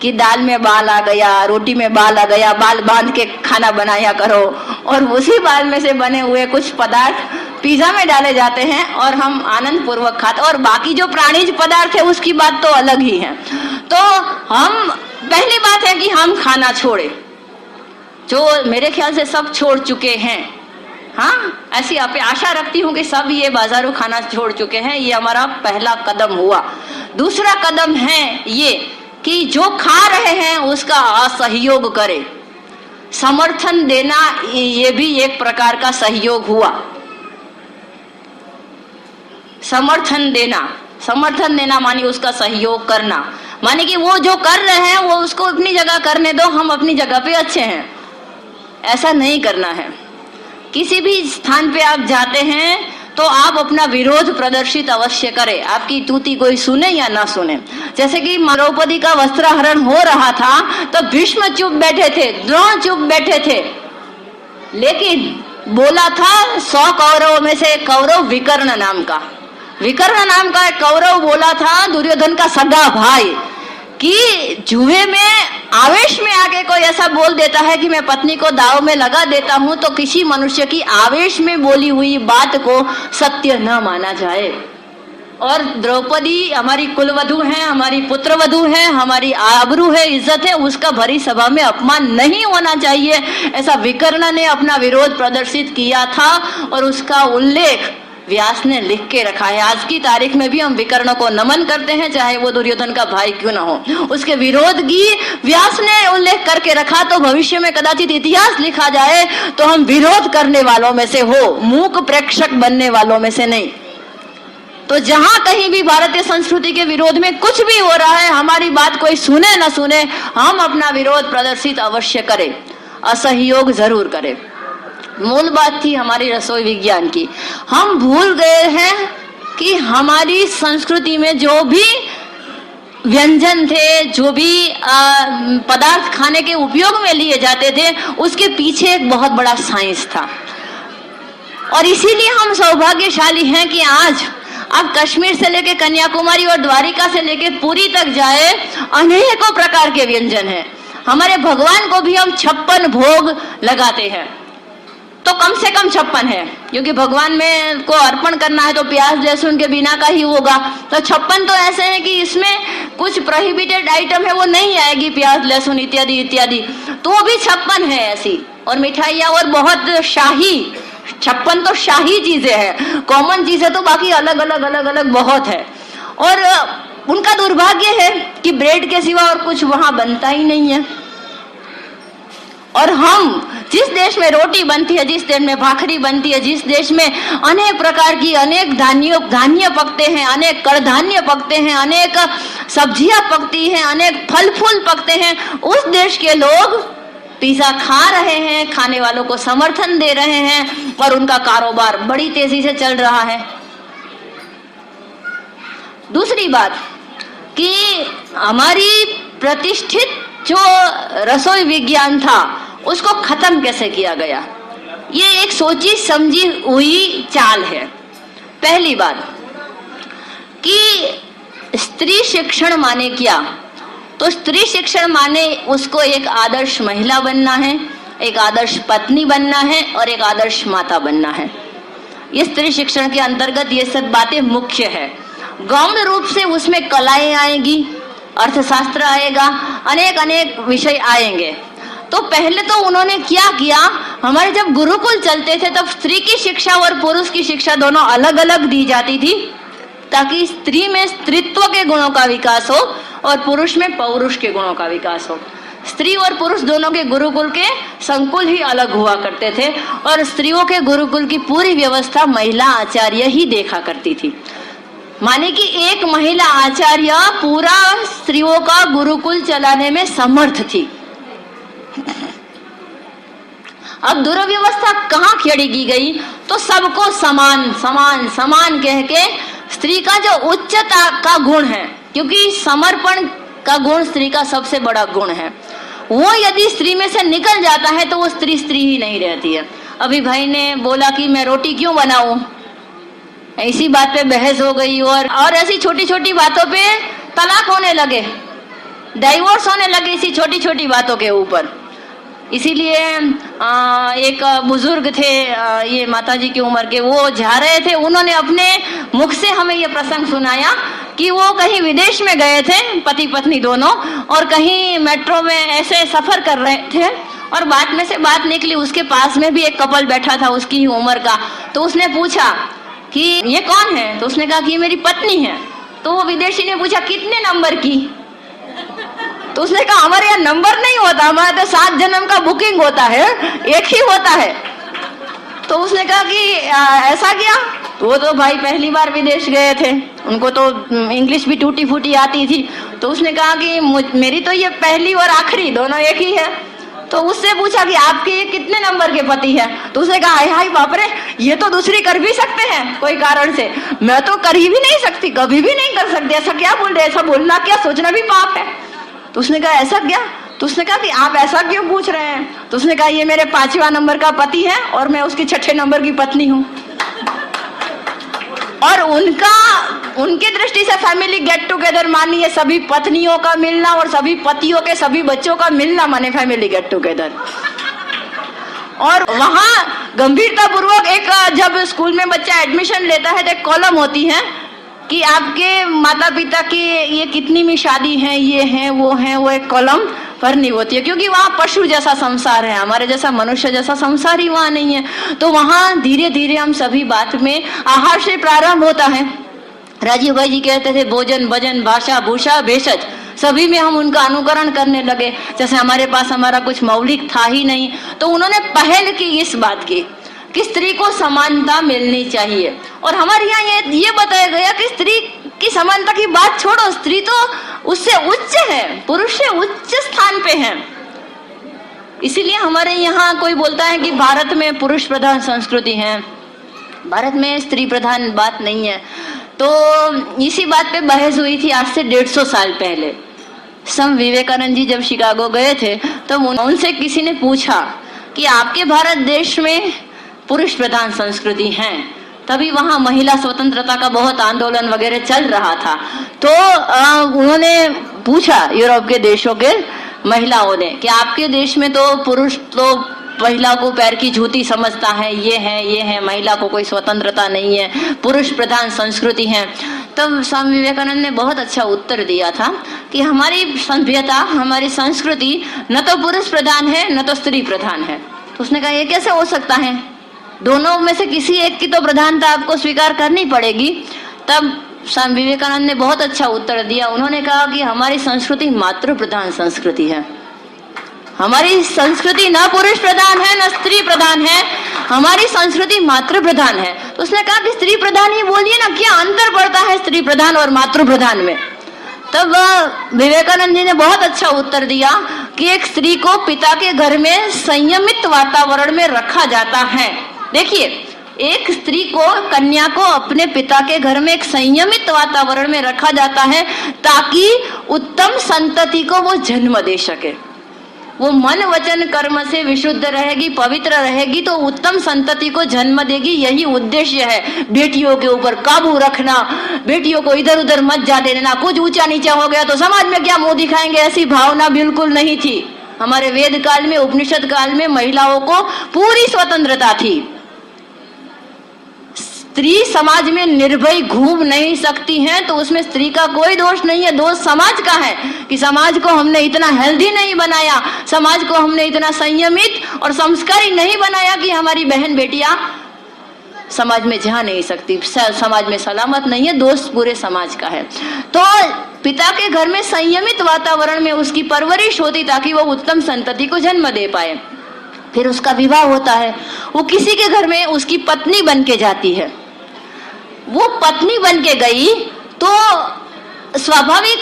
कि दाल में बाल आ गया, रोटी में बाल आ गया, बाल बांध के खाना बनाया करो। और उसी बाल में से बने हुए कुछ पदार्थ पिज्जा में डाले जाते हैं और हम आनंद पूर्वक खाते, और बाकी जो प्राणीज पदार्थ है उसकी बात तो अलग ही है। तो हम, पहली बात है कि हम खाना जो मेरे ख्याल से सब छोड़ चुके हैं। हाँ, ऐसी आशा रखती हूँ कि सब ये बाजारू खाना छोड़ चुके हैं। ये हमारा पहला कदम हुआ। दूसरा कदम है ये कि जो खा रहे हैं उसका असहयोग करें। समर्थन देना ये भी एक प्रकार का सहयोग हुआ। समर्थन देना मानी उसका सहयोग करना, माने कि वो जो कर रहे हैं वो उसको अपनी जगह करने दो, हम अपनी जगह पे अच्छे हैं। ऐसा नहीं करना है। किसी भी स्थान पे आप जाते हैं तो आप अपना विरोध प्रदर्शित अवश्य करें, आपकी तूती कोई सुने या ना सुने। जैसे कि द्रौपदी का वस्त्रहरण हो रहा था तो भीष्म चुप बैठे थे, द्रोण चुप बैठे थे, लेकिन बोला था 100 कौरवों में से एक कौरव विकर्ण नाम का एक कौरव बोला था, दुर्योधन का सगा भाई, कि जुए में आवेश में आके कोई ऐसा बोल देता है कि मैं पत्नी को दाव में लगा देता हूं, तो किसी मनुष्य की आवेश में बोली हुई बात को सत्य न माना जाए। और द्रौपदी हमारी कुलवधु है, हमारी पुत्रवधु है, हमारी आबरू है, इज्जत है, उसका भरी सभा में अपमान नहीं होना चाहिए। ऐसा विकर्ण ने अपना विरोध प्रदर्शित किया था और उसका उल्लेख व्यास ने लिख के रखा है। आज की तारीख में भी हम विकर्ण को नमन करते हैं, चाहे वो दुर्योधन का भाई क्यों ना हो। उसके विरोध की व्यास ने उल्लेख करके रखा, तो भविष्य में कदाचित इतिहास लिखा जाए तो हम विरोध करने वालों में से हो, मूक प्रेक्षक बनने वालों में से नहीं। तो जहां कहीं भी भारतीय संस्कृति के विरोध में कुछ भी हो रहा है, हमारी बात कोई सुने न सुने, हम अपना विरोध प्रदर्शित अवश्य करें, असहयोग जरूर करें। मूल बात थी हमारी रसोई विज्ञान की। हम भूल गए हैं कि हमारी संस्कृति में जो भी व्यंजन थे, जो भी पदार्थ खाने के उपयोग में लिए जाते थे, उसके पीछे एक बहुत बड़ा साइंस था। और इसीलिए हम सौभाग्यशाली हैं कि आज आप कश्मीर से लेके कन्याकुमारी और द्वारिका से लेके पुरी तक जाए, अनेकों प्रकार के व्यंजन हैं। हमारे भगवान को भी हम 56 भोग लगाते हैं, तो कम से कम 56 है, क्योंकि भगवान में को अर्पण करना है तो प्याज लहसुन के बिना का ही होगा। तो 56 तो ऐसे हैं कि इसमें कुछ प्रोहिबिटेड आइटम है वो नहीं आएगी, प्याज लहसुन इत्यादि इत्यादि, तो भी 56 है ऐसी। और मिठाइयाँ और बहुत शाही, 56 तो शाही चीजें हैं, कॉमन चीजें तो बाकी अलग अलग बहुत है। और उनका दुर्भाग्य है कि ब्रेड के सिवा और कुछ वहां बनता ही नहीं है। और हम जिस देश में रोटी बनती है, जिस देश में भाखरी बनती है, जिस देश में अनेक प्रकार की अनेक धान्य पकते हैं, अनेक कड़धान्य पकते हैं, अनेक सब्जियां पकती हैं, अनेक फल फूल पकते हैं, उस देश के लोग पिज्जा खा रहे हैं, खाने वालों को समर्थन दे रहे हैं और उनका कारोबार बड़ी तेजी से चल रहा है। दूसरी बात कि हमारी प्रतिष्ठित जो रसोई विज्ञान था उसको खत्म कैसे किया गया, ये एक सोची समझी हुई चाल है। पहली बात कि स्त्री शिक्षण माने क्या, तो स्त्री शिक्षण माने उसको एक आदर्श महिला बनना है, एक आदर्श पत्नी बनना है और एक आदर्श माता बनना है। ये स्त्री शिक्षण के अंतर्गत ये सब बातें मुख्य है। गौण रूप से उसमें कलाएं आएगी, अर्थशास्त्र आएगा, अनेक विषय आएंगे। तो पहले तो उन्होंने क्या किया, हमारे जब गुरुकुल चलते थे तब स्त्री की शिक्षा और पुरुष की शिक्षा दोनों अलग अलग दी जाती थी, ताकि स्त्री में स्त्रीत्व के गुणों का विकास हो और पुरुष में पौरुष के गुणों का विकास हो। स्त्री और पुरुष दोनों के गुरुकुल के संकुल ही अलग हुआ करते थे और स्त्रियों के गुरुकुल की पूरी व्यवस्था महिला आचार्य ही देखा करती थी। माने कि एक महिला आचार्य पूरा स्त्रियों का गुरुकुल चलाने में समर्थ थी। अब दुर्व्यवस्था कहाँ खड़ी की गई, तो सबको समान समान समान कह के स्त्री का जो उच्चता का गुण है, क्योंकि समर्पण का गुण स्त्री का सबसे बड़ा गुण है, वो यदि स्त्री में से निकल जाता है तो वो स्त्री स्त्री ही नहीं रहती है। अभी भाई ने बोला कि मैं रोटी क्यों बनाऊं, ऐसी बात पे बहस हो गई और ऐसी छोटी छोटी बातों पे तलाक होने लगे, डाइवोर्स होने लगे इसी छोटी छोटी बातों के ऊपर। इसीलिए एक बुजुर्ग थे, ये माताजी की उम्र के, वो जा रहे थे, उन्होंने अपने मुख से हमें ये प्रसंग सुनाया कि वो कहीं विदेश में गए थे, पति पत्नी दोनों, और कहीं मेट्रो में ऐसे सफर कर रहे थे और बात में से बात निकली, उसके पास में भी एक कपल बैठा था उसकी ही उम्र का। तो उसने पूछा कि ये कौन है, तो उसने कहा कि ये मेरी पत्नी है। तो वो विदेशी ने पूछा कितने नंबर की, तो उसने कहा हमारे यहाँ नंबर नहीं होता, हमारे तो 7 जन्म का बुकिंग होता है, एक ही होता है। तो उसने कहा कि ऐसा क्या? वो तो भाई पहली बार विदेश गए थे, उनको तो इंग्लिश भी टूटी फूटी आती थी। तो उसने कहा कि मेरी तो ये पहली और आखिरी दोनों एक ही है। तो उससे पूछा कि आपके ये कितने नंबर के पति है? तो उसने कहा हाय बाप रे, ये तो दूसरी कर भी सकते हैं कोई कारण से, मैं तो कर ही भी नहीं सकती, कभी भी नहीं कर सकती। ऐसा क्या बोल रहे, ऐसा बोलना क्या, सोचना भी पाप है। तो उसने कहा ऐसा क्या? तो उसने कहा कि आप ऐसा क्यों पूछ रहे हैं? तो उसने कहा ये मेरे 5वां नंबर का पति है और मैं उसकी 6ठे नंबर की पत्नी हूँ। और उनके दृष्टि से फैमिली गेट टुगेदर मानिए सभी पत्नियों का मिलना और सभी पतियों के सभी बच्चों का मिलना माने फैमिली गेट टुगेदर। और वहां गंभीरता पूर्वक एक, जब स्कूल में बच्चा एडमिशन लेता है तो एक कॉलम होती है कि आपके माता पिता की ये कितनी में शादी है, ये है, वो एक कॉलम भरनी होती है, क्योंकि वहाँ पशु जैसा संसार है, हमारे जैसा मनुष्य जैसा संसार ही वहाँ नहीं है। तो वहाँ धीरे धीरे हम सभी बात में आहार से प्रारंभ होता है। राजीव भाई जी कहते थे भोजन भजन भाषा भूषा भेषज, सभी में हम उनका अनुकरण करने लगे। जैसे हमारे पास हमारा कुछ मौलिक था ही नहीं, तो उन्होंने पहल की इस बात की कि स्त्री को समानता मिलनी चाहिए। और हमारे यहाँ ये बताया गया कि स्त्री की समानता की बात छोड़ो, स्त्री तो उससे उच्च है, पुरुष से उच्च स्थान पे है। इसीलिए हमारे यहाँ कोई बोलता है कि भारत में पुरुष प्रधान संस्कृति है, भारत में स्त्री प्रधान बात नहीं है। तो इसी बात पे बहस हुई थी आज से 150 साल पहले। स्वामी विवेकानंद जी जब शिकागो गए थे तो उनसे किसी ने पूछा कि आपके भारत देश में पुरुष प्रधान संस्कृति है, तभी वहां महिला स्वतंत्रता का बहुत आंदोलन वगैरह चल रहा था। तो उन्होंने पूछा यूरोप के देशों के महिलाओं ने कि आपके देश में तो पुरुष तो महिला को पैर की जूती समझता है, ये है, महिला को कोई स्वतंत्रता नहीं है, पुरुष प्रधान संस्कृति है। तब स्वामी विवेकानंद ने बहुत अच्छा उत्तर दिया था कि हमारी सभ्यता, हमारी संस्कृति न तो पुरुष प्रधान है न तो स्त्री प्रधान है। तो उसने कहा ये कैसे हो सकता है, दोनों में से किसी एक की तो प्रधानता आपको स्वीकार करनी पड़ेगी। तब स्वामी विवेकानंद ने बहुत अच्छा उत्तर दिया। उन्होंने कहा कि हमारी संस्कृति मातृ प्रधान संस्कृति है, हमारी संस्कृति न पुरुष प्रधान है न स्त्री प्रधान है, हमारी संस्कृति मातृ प्रधान है। तो उसने कहा कि स्त्री प्रधान ही बोलिए ना, क्या अंतर पड़ता है स्त्री प्रधान और मातृ प्रधान में? तब विवेकानंद जी ने बहुत अच्छा उत्तर दिया कि एक स्त्री को पिता के घर में संयमित वातावरण में रखा जाता है। देखिए, एक स्त्री को, कन्या को अपने पिता के घर में एक संयमित वातावरण में रखा जाता है ताकि उत्तम संतति को वो जन्म दे सके। वो मन वचन कर्म से विशुद्ध रहेगी, पवित्र रहेगी तो उत्तम संतति को जन्म देगी। यही उद्देश्य है। बेटियों के ऊपर काबू रखना, बेटियों को इधर उधर मत जाने देना, कुछ ऊंचा नीचा हो गया तो समाज में क्या मुंह दिखाएंगे, ऐसी भावना बिल्कुल नहीं थी। हमारे वेद काल में, उपनिषद काल में महिलाओं को पूरी स्वतंत्रता थी। स्त्री समाज में निर्भय घूम नहीं सकती है तो उसमें स्त्री का कोई दोष नहीं है, दोष समाज का है कि समाज को हमने इतना हेल्दी नहीं बनाया, समाज को हमने इतना संयमित और संस्कारी नहीं बनाया कि हमारी बहन बेटियां समाज में जा नहीं सकती, समाज में सलामत नहीं है। दोष पूरे समाज का है। तो पिता के घर में संयमित वातावरण में उसकी परवरिश होती ताकि वो उत्तम संतति को जन्म दे पाए। फिर उसका विवाह होता है, वो किसी के घर में उसकी पत्नी बन के जाती है। वो पत्नी बन के गई तो स्वाभाविक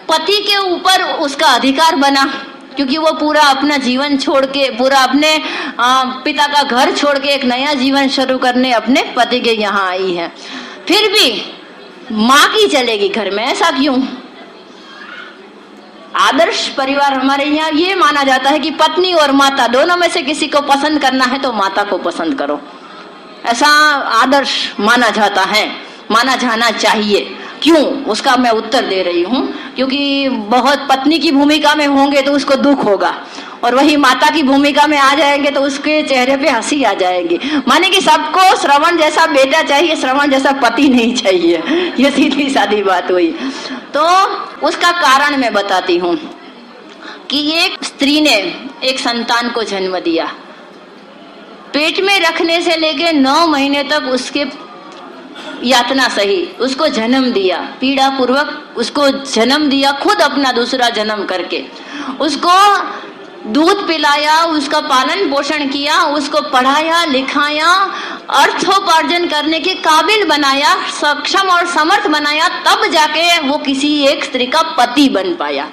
पति के ऊपर उसका अधिकार बना, क्योंकि वो पूरा अपना जीवन छोड़ के, पूरा अपने पिता का घर छोड़ के एक नया जीवन शुरू करने अपने पति के यहाँ आई है। फिर भी माँ की चलेगी घर में, ऐसा क्यों? आदर्श परिवार हमारे यहाँ ये माना जाता है कि पत्नी और माता दोनों में से किसी को पसंद करना है तो माता को पसंद करो, ऐसा आदर्श माना जाता है, माना जाना चाहिए। क्यों? उसका मैं उत्तर दे रही हूँ, क्योंकि बहुत पत्नी की भूमिका में होंगे तो उसको दुख होगा और वही माता की भूमिका में आ जाएंगे तो उसके चेहरे पे हंसी आ जाएगी। माने कि सबको श्रवण जैसा बेटा चाहिए, श्रवण जैसा पति नहीं चाहिए। ये सीधी सादी बात हुई। तो उसका कारण मैं बताती हूँ। कि एक स्त्री ने एक संतान को जन्म दिया, पेट में रखने से लेके 9 महीने तक उसके यातना सही, उसको जन्म दिया, पीड़ा पूर्वक उसको जन्म दिया, खुद अपना दूसरा जन्म करके उसको दूध पिलाया, उसका पालन पोषण किया, उसको पढ़ाया लिखाया, अर्थोपार्जन करने के काबिल बनाया, सक्षम और समर्थ बनाया, तब जाके वो किसी एक स्त्री का पति बन पाया।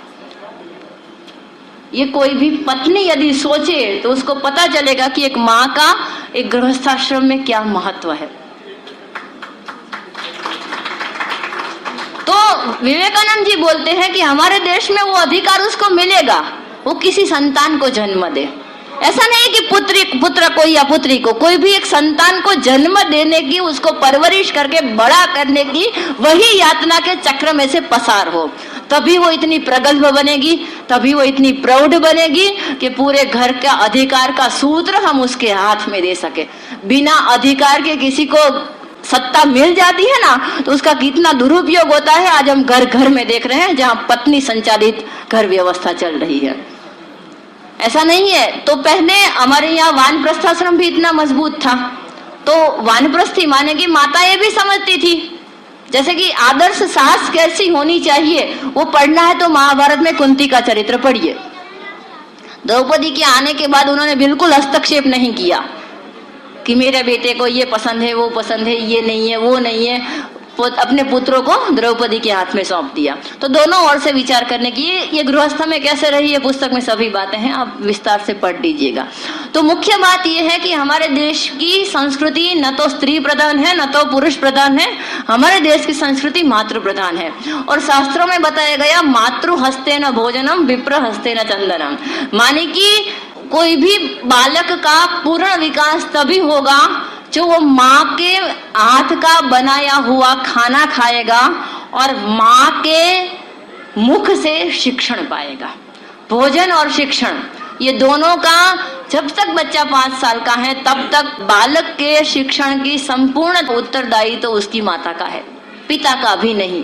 ये कोई भी पत्नी यदि सोचे तो उसको पता चलेगा कि एक माँ का एक गृहस्थाश्रम में क्या महत्व है। तो विवेकानंद जी बोलते हैं कि हमारे देश में वो अधिकार उसको मिलेगा, वो किसी संतान को जन्म दे। ऐसा नहीं कि पुत्र को या पुत्री को, कोई भी एक संतान को जन्म देने की, उसको परवरिश करके बड़ा करने की वही यातना के चक्र में से पसार हो, तभी वो इतनी प्रगल्भ बनेगी, तभी वो इतनी प्रौढ़ बनेगी कि पूरे घर का अधिकार का सूत्र हम उसके हाथ में दे सके। बिना अधिकार के किसी को सत्ता मिल जाती है ना, तो उसका कितना दुरुपयोग होता है आज हम घर घर में देख रहे हैं, जहां पत्नी संचालित घर व्यवस्था चल रही है। ऐसा नहीं है। तो पहले हमारे यहाँ वानप्रस्थाश्रम भी इतना मजबूत था, तो वानप्रस्थी माने की माताएं भी समझती थी, जैसे कि आदर्श सास कैसी होनी चाहिए वो पढ़ना है तो महाभारत में कुंती का चरित्र पढ़िए। द्रौपदी के आने के बाद उन्होंने बिल्कुल हस्तक्षेप नहीं किया कि मेरे बेटे को ये पसंद है, वो पसंद है, ये नहीं है, वो नहीं है। अपने पुत्रों को द्रौपदी के हाथ में सौंप दिया। तो दोनों ओर से विचार करने की, ये गृहस्थ में कैसे रही है पुस्तक में सभी बातें हैं, आप विस्तार से पढ़ लीजिएगा। तो मुख्य बात यह है कि हमारे देश की संस्कृति न तो स्त्री प्रधान है न तो पुरुष प्रधान है, हमारे देश की संस्कृति मातृ प्रधान है। और शास्त्रों में बताया गया मातृ हस्तेन भोजनम विप्र हस्तेन चंदनम, माने कि कोई भी बालक का पूर्ण विकास तभी होगा जो वो माँ के हाथ का बनाया हुआ खाना खाएगा और माँ के मुख से शिक्षण पाएगा। भोजन और शिक्षण ये दोनों का, जब तक बच्चा 5 साल का है तब तक बालक के शिक्षण की संपूर्ण उत्तरदायी तो उसकी माता का है, पिता का भी नहीं,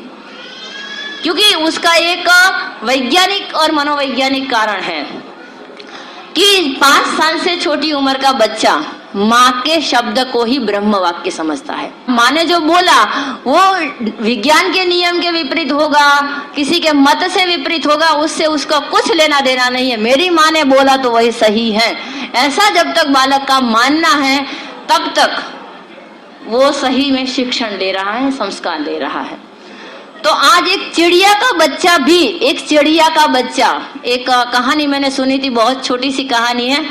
क्योंकि उसका एक वैज्ञानिक और मनोवैज्ञानिक कारण है कि 5 साल से छोटी उम्र का बच्चा माँ के शब्द को ही ब्रह्म वाक्य समझता है। माँ ने जो बोला वो विज्ञान के नियम के विपरीत होगा, किसी के मत से विपरीत होगा, उससे उसका कुछ लेना देना नहीं है। मेरी माँ ने बोला तो वही सही है, ऐसा जब तक बालक का मानना है तब तक वो सही में शिक्षण ले रहा है, संस्कार ले रहा है। तो आज एक चिड़िया का बच्चा भी, एक चिड़िया का बच्चा, एक कहानी मैंने सुनी थी, बहुत छोटी सी कहानी है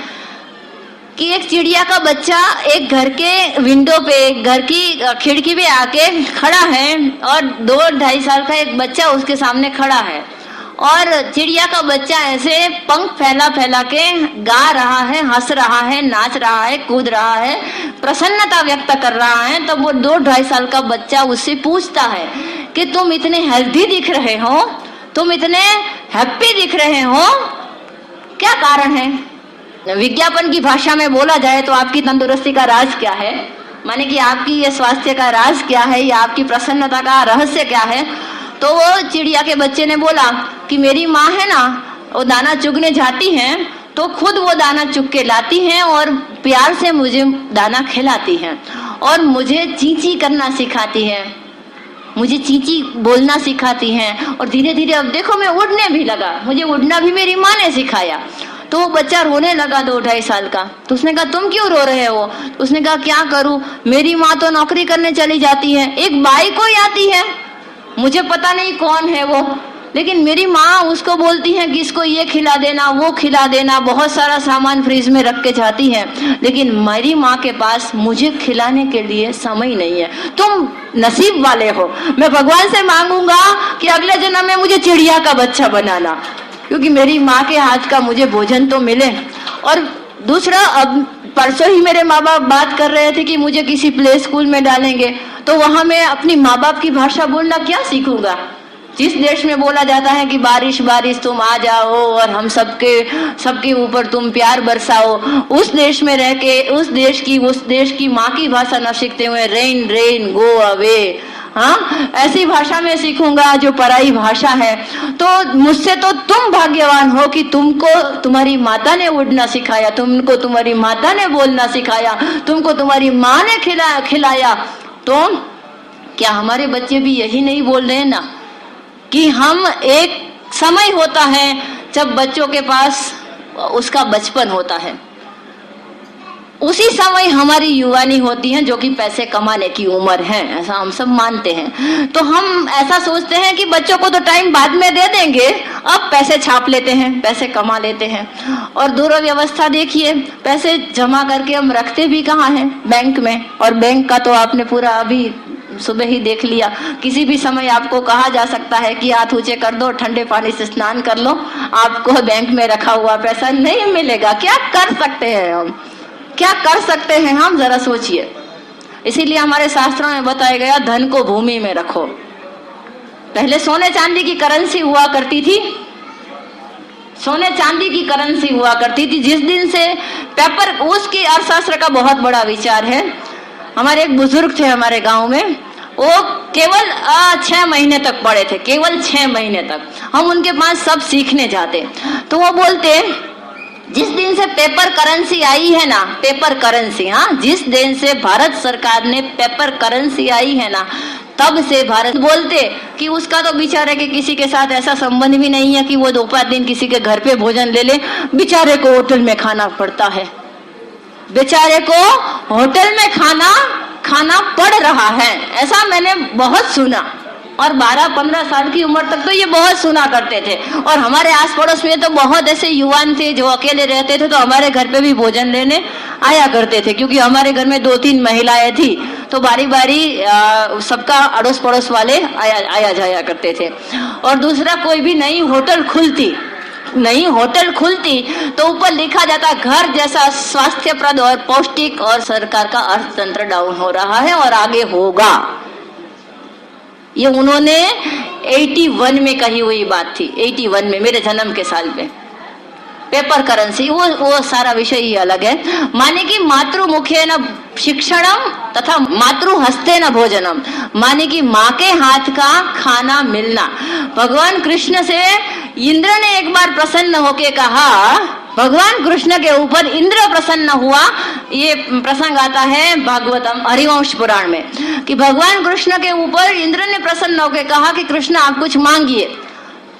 कि एक चिड़िया का बच्चा एक घर के विंडो पे, घर की खिड़की पे आके खड़ा है और 2-2.5 साल का एक बच्चा उसके सामने खड़ा है और चिड़िया का बच्चा ऐसे पंख फैला फैला के गा रहा है, हंस रहा है, नाच रहा है, कूद रहा है, प्रसन्नता व्यक्त कर रहा है। तब वो 2-2.5 साल का बच्चा उससे पूछता है कि तुम इतने हेल्दी दिख रहे हो, तुम इतने हैप्पी दिख रहे हो, क्या कारण है? विज्ञापन की भाषा में बोला जाए तो आपकी तंदुरुस्ती का राज क्या है, माने कि आपकी ये स्वास्थ्य का राज क्या है या आपकी प्रसन्नता का रहस्य क्या है? तो वो चिड़िया के बच्चे ने बोला कि मेरी माँ है ना, वो दाना चुगने जाती हैं तो खुद वो दाना चुग के लाती हैं और प्यार से मुझे दाना खिलाती हैं और मुझे चींची करना सिखाती है, मुझे चींची बोलना सिखाती हैं और धीरे धीरे अब देखो मैं उड़ने भी लगा, मुझे उड़ना भी मेरी माँ ने सिखाया। तो वो बच्चा रोने लगा 2-2.5 साल का। तो उसने कहा तुम क्यों रो रहे हो? तो उसने कहा क्या करूं, मेरी माँ तो नौकरी करने चली जाती है, एक बाई कोई आती है, मुझे पता नहीं कौन है वो, लेकिन मेरी माँ उसको बोलती है कि इसको ये खिला देना, वो खिला देना, बहुत सारा सामान फ्रिज में रख के जाती है, लेकिन मेरी माँ के पास मुझे खिलाने के लिए समय नहीं है। तुम नसीब वाले हो, मैं भगवान से मांगूंगा कि अगले जन्म में मुझे चिड़िया का बच्चा बनाना, क्योंकि मेरी माँ के हाथ का मुझे भोजन तो मिले। और दूसरा, अब परसों ही मेरे माँ बाप बात कर रहे थे कि मुझे किसी प्ले स्कूल में डालेंगे, तो वहां मैं अपनी माँ बाप की भाषा बोलना क्या सीखूंगा? जिस देश में बोला जाता है कि बारिश बारिश तुम आ जाओ और हम सबके ऊपर तुम प्यार बरसाओ, उस देश में रह के उस देश की माँ की भाषा न सीखते हुए रेन रेन गो अवे, हाँ, ऐसी भाषा में सीखूंगा जो पराई भाषा है। तो मुझसे तो तुम भाग्यवान हो कि तुमको तुम्हारी माता ने उड़ना सिखाया, तुमको तुम्हारी माता ने बोलना सिखाया, तुमको तुम्हारी माँ ने खिलाया। तो क्या हमारे बच्चे भी यही नहीं बोल रहे हैं ना कि हम, एक समय होता है जब बच्चों के पास उसका बचपन होता है, उसी समय हमारी युवानी होती है जो कि पैसे कमाने की उम्र है, ऐसा हम सब मानते हैं। तो हम ऐसा सोचते हैं कि बच्चों को तो टाइम बाद में दे देंगे, अब पैसे छाप लेते हैं, पैसे कमा लेते हैं। और दुर्व्यवस्था देखिए, पैसे जमा करके हम रखते भी कहाँ हैं? बैंक में। और बैंक का तो आपने पूरा अभी सुबह ही देख लिया, किसी भी समय आपको कहा जा सकता है कि हाथ ऊंचे कर दो, ठंडे पानी से स्नान कर लो, आपको बैंक में रखा हुआ पैसा नहीं मिलेगा। क्या कर सकते हैं हम, क्या कर सकते हैं हम, जरा सोचिए। इसीलिए हमारे शास्त्रों में बताया गया, धन को भूमि में रखो। पहले सोने चांदी की करेंसी हुआ करती थी, सोने चांदी की करेंसी हुआ करती थी। जिस दिन से पेपर, उसकी अर्थशास्त्र का बहुत बड़ा विचार है। हमारे एक बुजुर्ग थे हमारे गांव में, वो केवल 6 महीने तक पढ़े थे, केवल 6 महीने तक। हम उनके पास सब सीखने जाते, तो वो बोलते, जिस दिन से पेपर करेंसी आई है ना, पेपर करेंसी, हाँ, जिस दिन से भारत सरकार ने पेपर करेंसी आई है ना, तब से भारत, बोलते कि उसका तो बेचारे के किसी के साथ ऐसा संबंध भी नहीं है कि वो 2-5 दिन किसी के घर पे भोजन ले ले, बेचारे को होटल में खाना पड़ता है, बेचारे को होटल में खाना पड़ रहा है। ऐसा मैंने बहुत सुना, और 12-15 साल की उम्र तक तो ये बहुत सुना करते थे। और हमारे आस पड़ोस में तो बहुत ऐसे युवान थे जो अकेले रहते थे, तो हमारे घर पे भी भोजन लेने आया करते थे, क्योंकि हमारे घर में 2-3 महिलाएं थी, तो बारी बारी सबका अड़ोस पड़ोस वाले आया जाया करते थे। और दूसरा, कोई भी नई होटल खुलती तो ऊपर लिखा जाता, घर जैसा स्वास्थ्यप्रद और पौष्टिक, और सरकार का अर्थतंत्र डाउन हो रहा है और आगे होगा। ये उन्होंने 81 में कही हुई बात थी, 81 में, मेरे जन्म के साल पे। पेपर करेंसी, वो सारा विषय ही अलग है। माने कि मातृमुखे न शिक्षणम तथा मातृहस्ते न भोजनम, माने कि माँ के हाथ का खाना मिलना। भगवान कृष्ण से इंद्र ने एक बार प्रसन्न होके कहा, भगवान कृष्ण के ऊपर इंद्र प्रसन्न हुआ। ये प्रसंग आता है भागवतम हरिवंश पुराण में, कि भगवान कृष्ण के ऊपर इंद्र ने प्रसन्न होकर कहा कि कृष्ण आप कुछ मांगिए।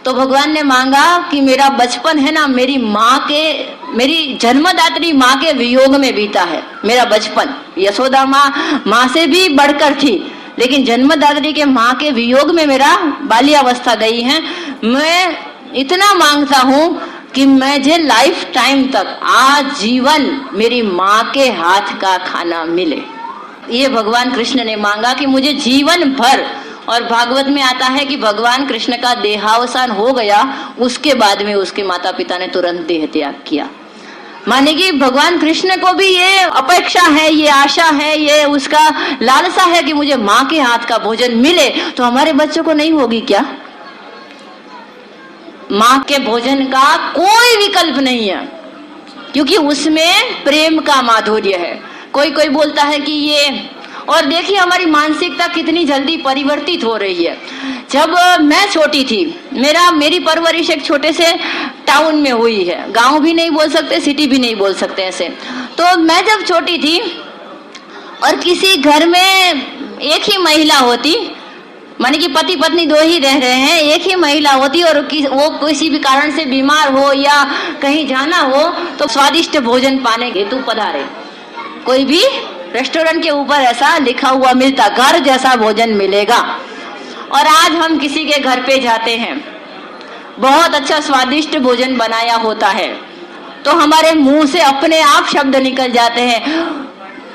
तो भगवान ने मांगा कि मेरा बचपन है ना, मेरी जन्मदात्री माँ के वियोग में बीता है मेरा बचपन। यशोदा माँ से भी बढ़कर थी, लेकिन जन्मदात्री के माँ के वियोग में मेरा बाल्यावस्था गई है। मैं इतना मांगता हूँ कि मुझे लाइफ टाइम तक, आजीवन मेरी माँ के हाथ का खाना मिले। ये भगवान कृष्ण ने मांगा कि मुझे जीवन भर। और भागवत में आता है कि भगवान कृष्ण का देहावसान हो गया, उसके बाद में उसके माता पिता ने तुरंत देह त्याग किया। माने कि भगवान कृष्ण को भी ये अपेक्षा है, ये आशा है, ये उसका लालसा है कि मुझे माँ के हाथ का भोजन मिले। तो हमारे बच्चों को नहीं होगी क्या? माँ के भोजन का कोई विकल्प नहीं है, क्योंकि उसमें प्रेम का माधुर्य है। कोई बोलता है कि ये, और देखिए हमारी मानसिकता कितनी जल्दी परिवर्तित हो रही है। जब मैं छोटी थी, मेरी परवरिश एक छोटे से टाउन में हुई है, गांव भी नहीं बोल सकते, सिटी भी नहीं बोल सकते ऐसे। तो मैं जब छोटी थी और किसी घर में एक ही महिला होती, माने कि पति पत्नी 2 ही रह रहे हैं, एक ही महिला होती, और वो किसी भी कारण से बीमार हो या कहीं जाना हो तो स्वादिष्ट भोजन पाने हेतु पधारे। कोई भी रेस्टोरेंट के ऊपर ऐसा लिखा हुआ मिलता, घर जैसा भोजन मिलेगा। और आज हम किसी के घर पे जाते हैं, बहुत अच्छा स्वादिष्ट भोजन बनाया होता है, तो हमारे मुंह से अपने आप शब्द निकल जाते हैं,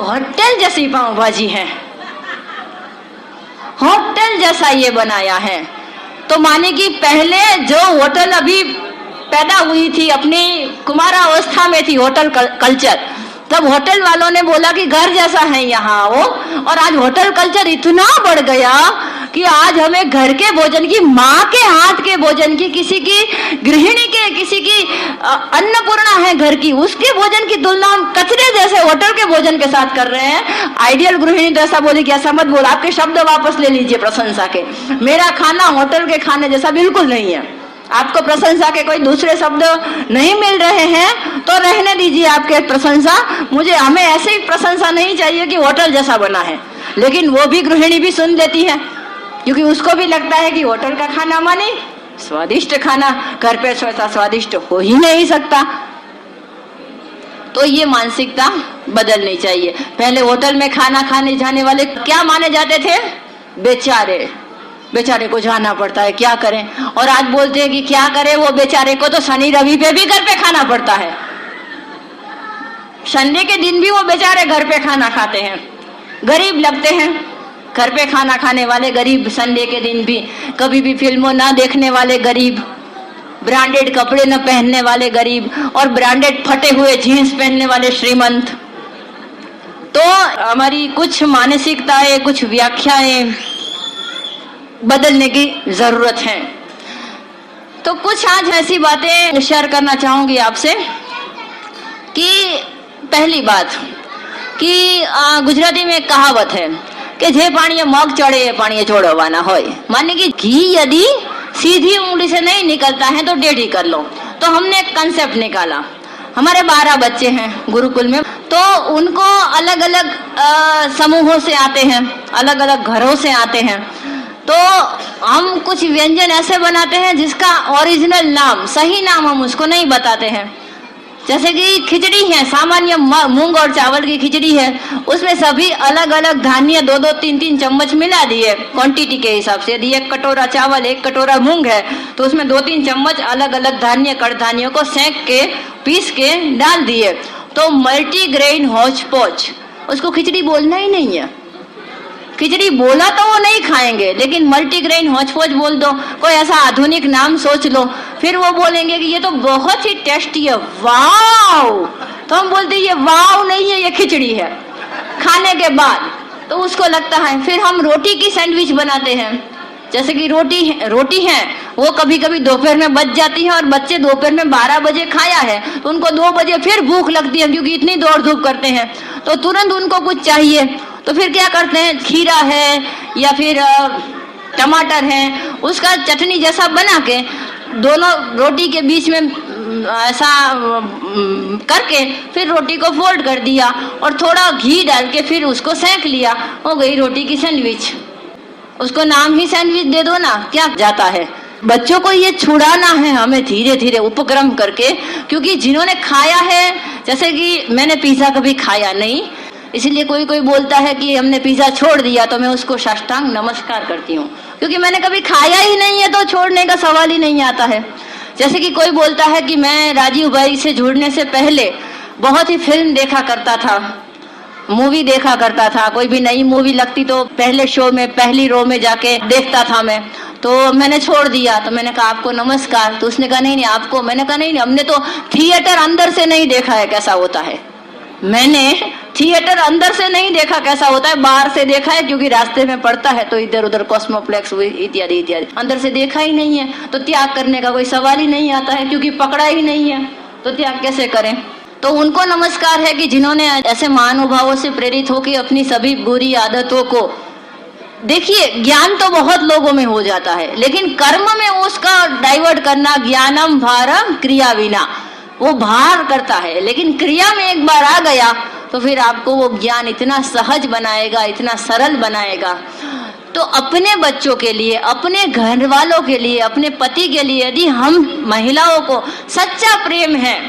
होटल जैसी पाव भाजी है, होटल जैसा ये बनाया है। तो माने कि पहले जो होटल अभी पैदा हुई थी, अपनी कुमारावस्था में थी होटल कल्चर, तब होटल वालों ने बोला कि घर जैसा है यहाँ वो, और आज होटल कल्चर इतना बढ़ गया कि आज हमें घर के भोजन की, माँ के हाथ के भोजन की, किसी की गृहिणी के, किसी की अन्नपूर्णा है घर की, उसके भोजन की तुलना हम कचरे जैसे होटल के भोजन के साथ कर रहे हैं। आइडियल गृहिणी तो ऐसा बोले कि ऐसा मत बोल, आपके शब्द वापस ले लीजिए प्रशंसा के। मेरा खाना होटल के खाने जैसा बिल्कुल नहीं है। आपको प्रशंसा के कोई दूसरे शब्द नहीं मिल रहे हैं तो रहने दीजिए आपके प्रशंसा। हमें ऐसे ही प्रशंसा नहीं चाहिए कि होटल जैसा बना है। लेकिन वो भी गृहिणी भी सुन लेती है, क्योंकि उसको भी लगता है कि होटल का खाना माने स्वादिष्ट खाना, घर पे ऐसा स्वादिष्ट हो ही नहीं सकता। तो ये मानसिकता बदलनी चाहिए। पहले होटल में खाना खाने जाने वाले क्या माने जाते थे? बेचारे, बेचारे को जाना पड़ता है, क्या करें। और आज बोलते हैं कि क्या करें, वो बेचारे को तो शनि रवि पे भी घर पे खाना पड़ता है। संडे के दिन भी वो बेचारे घर पे खाना खाते हैं, गरीब लगते हैं। घर पे खाना खाने वाले गरीब, संडे के दिन भी, कभी भी फिल्मों ना देखने वाले गरीब, ब्रांडेड कपड़े न पहनने वाले गरीब, और ब्रांडेड फटे हुए जीन्स पहनने वाले श्रीमंत। तो हमारी कुछ मानसिकताएं, कुछ व्याख्याएं बदलने की जरूरत है। तो कुछ आज ऐसी बातें शेयर करना चाहूंगी आपसे कि पहली बात कि गुजराती में एक कहावत है कि जे पानी मग चढ़े ये पानी छोड़वाना होय। माने कि घी यदि सीधी उंगली से नहीं निकलता है तो टेढ़ी कर लो। तो हमने एक कंसेप्ट निकाला। हमारे 12 बच्चे हैं गुरुकुल में, तो उनको अलग अलग समूहों से आते हैं, अलग अलग घरों से आते हैं। तो हम कुछ व्यंजन ऐसे बनाते हैं जिसका ओरिजिनल नाम, सही नाम हम उसको नहीं बताते हैं। जैसे कि खिचड़ी है, सामान्य मूंग और चावल की खिचड़ी है, उसमें सभी अलग अलग धान्य 2-2, 3-3 चम्मच मिला दिए क्वांटिटी के हिसाब से। यदि 1 कटोरा चावल 1 कटोरा मूंग है तो उसमें 2-3 चम्मच अलग अलग धान्य, कड़धान्यों को सेंक के, पीस के डाल दिए। तो मल्टीग्रेन हौच पौच, उसको खिचड़ी बोलना ही नहीं है। खिचड़ी बोला तो वो नहीं खाएंगे, लेकिन मल्टीग्रेन हौच पौच बोल दो, कोई ऐसा आधुनिक नाम सोच लो, फिर वो बोलेंगे कि ये तो बहुत ही टेस्टी है, वाव। तो हम बोलते हैं ये वाव नहीं है, ये खिचड़ी है। खाने के बाद तो उसको लगता है। फिर हम रोटी की सैंडविच बनाते हैं। जैसे कि रोटी है वो कभी कभी दोपहर में बच जाती है, और बच्चे दोपहर में 12 बजे खाया है तो उनको 2 बजे फिर भूख लगती है, क्योंकि इतनी दौड़ धूप करते हैं तो तुरंत उनको कुछ चाहिए। तो फिर क्या करते हैं, खीरा है या फिर टमाटर है, उसका चटनी जैसा बना के दोनों रोटी के बीच में ऐसा करके फिर रोटी को फोल्ड कर दिया और थोड़ा घी डाल के फिर उसको सेंक लिया, हो गई रोटी की सैंडविच। उसको नाम ही सैंडविच दे दो ना, क्या जाता है। बच्चों को ये छुड़ाना है हमें धीरे धीरे उपक्रम करके, क्योंकि जिन्होंने खाया है, जैसे कि मैंने पिज्जा कभी खाया नहीं, इसलिए कोई कोई बोलता है कि हमने पिज्जा छोड़ दिया, तो मैं उसको साष्टांग नमस्कार करती हूँ, क्योंकि मैंने कभी खाया ही नहीं है तो छोड़ने का सवाल ही नहीं आता है। जैसे कि कोई बोलता है कि मैं राजीव भाई से जुड़ने से पहले बहुत ही फिल्म देखा करता था, मूवी देखा करता था, कोई भी नई मूवी लगती तो पहले शो में पहली रो में जाके देखता था मैं, तो मैंने छोड़ दिया। तो मैंने कहा आपको नमस्कार। तो उसने कहा नहीं आपको। मैंने कहा नहीं, हमने तो थिएटर अंदर से नहीं देखा है कैसा होता है। मैंने थिएटर अंदर से नहीं देखा कैसा होता है, बाहर से देखा है, क्योंकि रास्ते में पड़ता है तो इधर उधर कॉस्मोप्लेक्स इत्यादि इत्यादि, अंदर से देखा ही नहीं है। तो त्याग करने का कोई सवाल ही नहीं आता है, क्योंकि पकड़ा ही नहीं है तो त्याग कैसे करें। तो उनको नमस्कार है कि जिन्होंने ऐसे महानुभावों से प्रेरित होकर अपनी सभी बुरी आदतों को, देखिए ज्ञान तो बहुत लोगों में हो जाता है, लेकिन कर्म में उसका डाइवर्ट करना, ज्ञानम भारम क्रिया विना, वो भार करता है। लेकिन क्रिया में एक बार आ गया तो फिर आपको वो ज्ञान इतना सहज बनाएगा, इतना सरल बनाएगा। तो अपने बच्चों के लिए, अपने घर वालों के लिए, अपने पति के लिए यदि हम महिलाओं को सच्चा प्रेम है,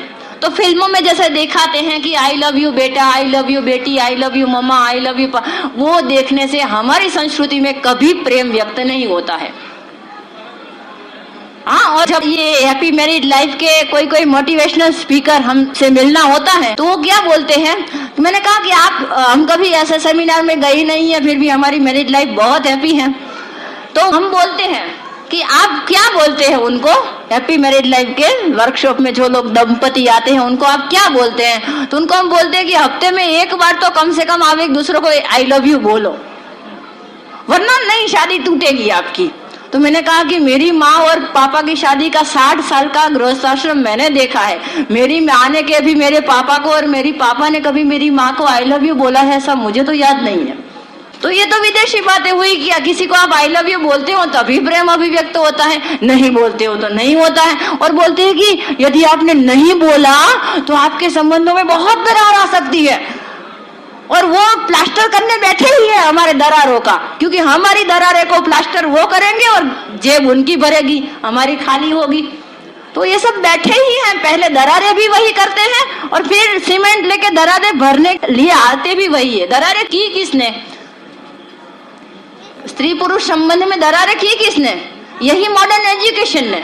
तो फिल्मों में जैसे दिखाते हैं कि आई लव यू बेटा, आई लव यू बेटी, आई लव यू मम्मा, आई लव यू, वो देखने से हमारी संस्कृति में कभी प्रेम व्यक्त नहीं होता है। हाँ, और जब ये हैप्पी मैरिड लाइफ के कोई कोई मोटिवेशनल स्पीकर हमसे मिलना होता है तो वो क्या बोलते हैं, तो मैंने कहा कि हम कभी ऐसे सेमिनार में गए नहीं है, फिर भी हमारी मैरिड लाइफ बहुत हैप्पी है। तो हम बोलते हैं कि आप क्या बोलते हैं उनको, हैप्पी मैरिड लाइफ के वर्कशॉप में जो लोग दंपति आते हैं उनको आप क्या बोलते हैं? तो उनको हम बोलते हैं कि हफ्ते में एक बार तो कम से कम आप एक दूसरे को आई लव यू बोलो। वरना नहीं शादी टूटेगी आपकी। तो मैंने कहा कि मेरी माँ और पापा की शादी का 60 साल का गृहस्थाश्रम मैंने देखा है। मेरी माँ ने कभी मेरे पापा को और मेरी पापा ने कभी मेरी माँ को आई लव यू बोला है, ऐसा मुझे तो याद नहीं है। तो ये तो विदेशी बातें हुई कि किसी को आप आई लव यू बोलते हो तभी प्रेम अभिव्यक्त होता है, नहीं बोलते हो तो नहीं होता है। और बोलते हैं कि यदि आपने नहीं बोला तो आपके संबंधों में बहुत दरार आ सकती है। और वो प्लास्टर करने बैठे ही है हमारे दरारों का, क्योंकि हमारी दरारें को प्लास्टर वो करेंगे और जेब उनकी भरेगी, हमारी खाली होगी। तो ये सब बैठे ही हैं, पहले दरारें भी वही करते हैं और फिर सीमेंट लेके दरारें भरने के लिए आते भी वही है। दरारें की किसने? स्त्री पुरुष संबंध में दरारें की किसने? यही मॉडर्न एजुकेशन ने,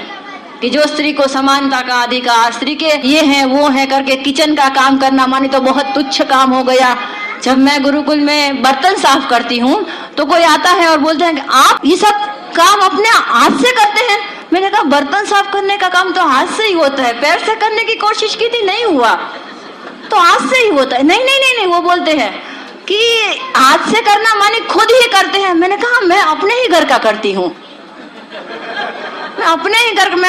कि जो स्त्री को समानता का अधिकार, स्त्री के ये है वो है करके किचन का काम करना माने तो बहुत तुच्छ काम हो गया। जब मैं गुरुकुल में बर्तन साफ करती हूँ तो कोई आता है और बोलते हैं कि आप ये सब काम अपने हाथ से करते हैं। मैंने कहा बर्तन साफ करने का काम तो हाथ से ही होता है, पैर से करने की कोशिश की थी, नहीं हुआ, तो हाथ से ही होता है। नहीं नहीं नहीं नहीं, वो बोलते हैं कि हाथ से करना माने खुद ही करते हैं। मैंने कहा मैं अपने ही घर का करती हूँ, मैं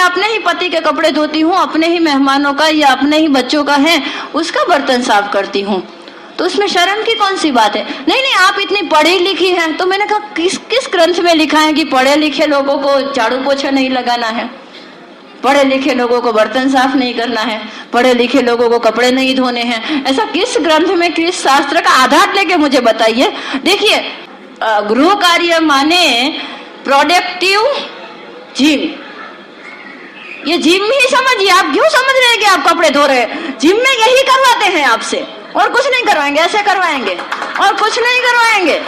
अपने ही पति के कपड़े धोती हूँ, अपने ही मेहमानों का या अपने ही बच्चों का है उसका बर्तन साफ करती हूँ, तो उसमें शर्म की कौन सी बात है? नहीं नहीं, आप इतनी पढ़ी लिखी हैं। तो मैंने कहा किस ग्रंथ में लिखा है कि पढ़े लिखे लोगों को झाड़ू पोछा नहीं लगाना है, पढ़े लिखे लोगों को बर्तन साफ नहीं करना है, पढ़े लिखे लोगों को कपड़े नहीं धोने हैं? ऐसा किस ग्रंथ में, किस शास्त्र का आधार लेके मुझे बताइए। देखिए, गृह कार्य माने प्रोडक्टिव जिम, ये जिम ही समझिए। आप क्यों समझ रहे हैं कि आप कपड़े धो रहे हैं? जिम में यही करवाते हैं आपसे, और कुछ नहीं करवाएंगे, ऐसे करवाएंगे और कुछ नहीं करवाएंगे,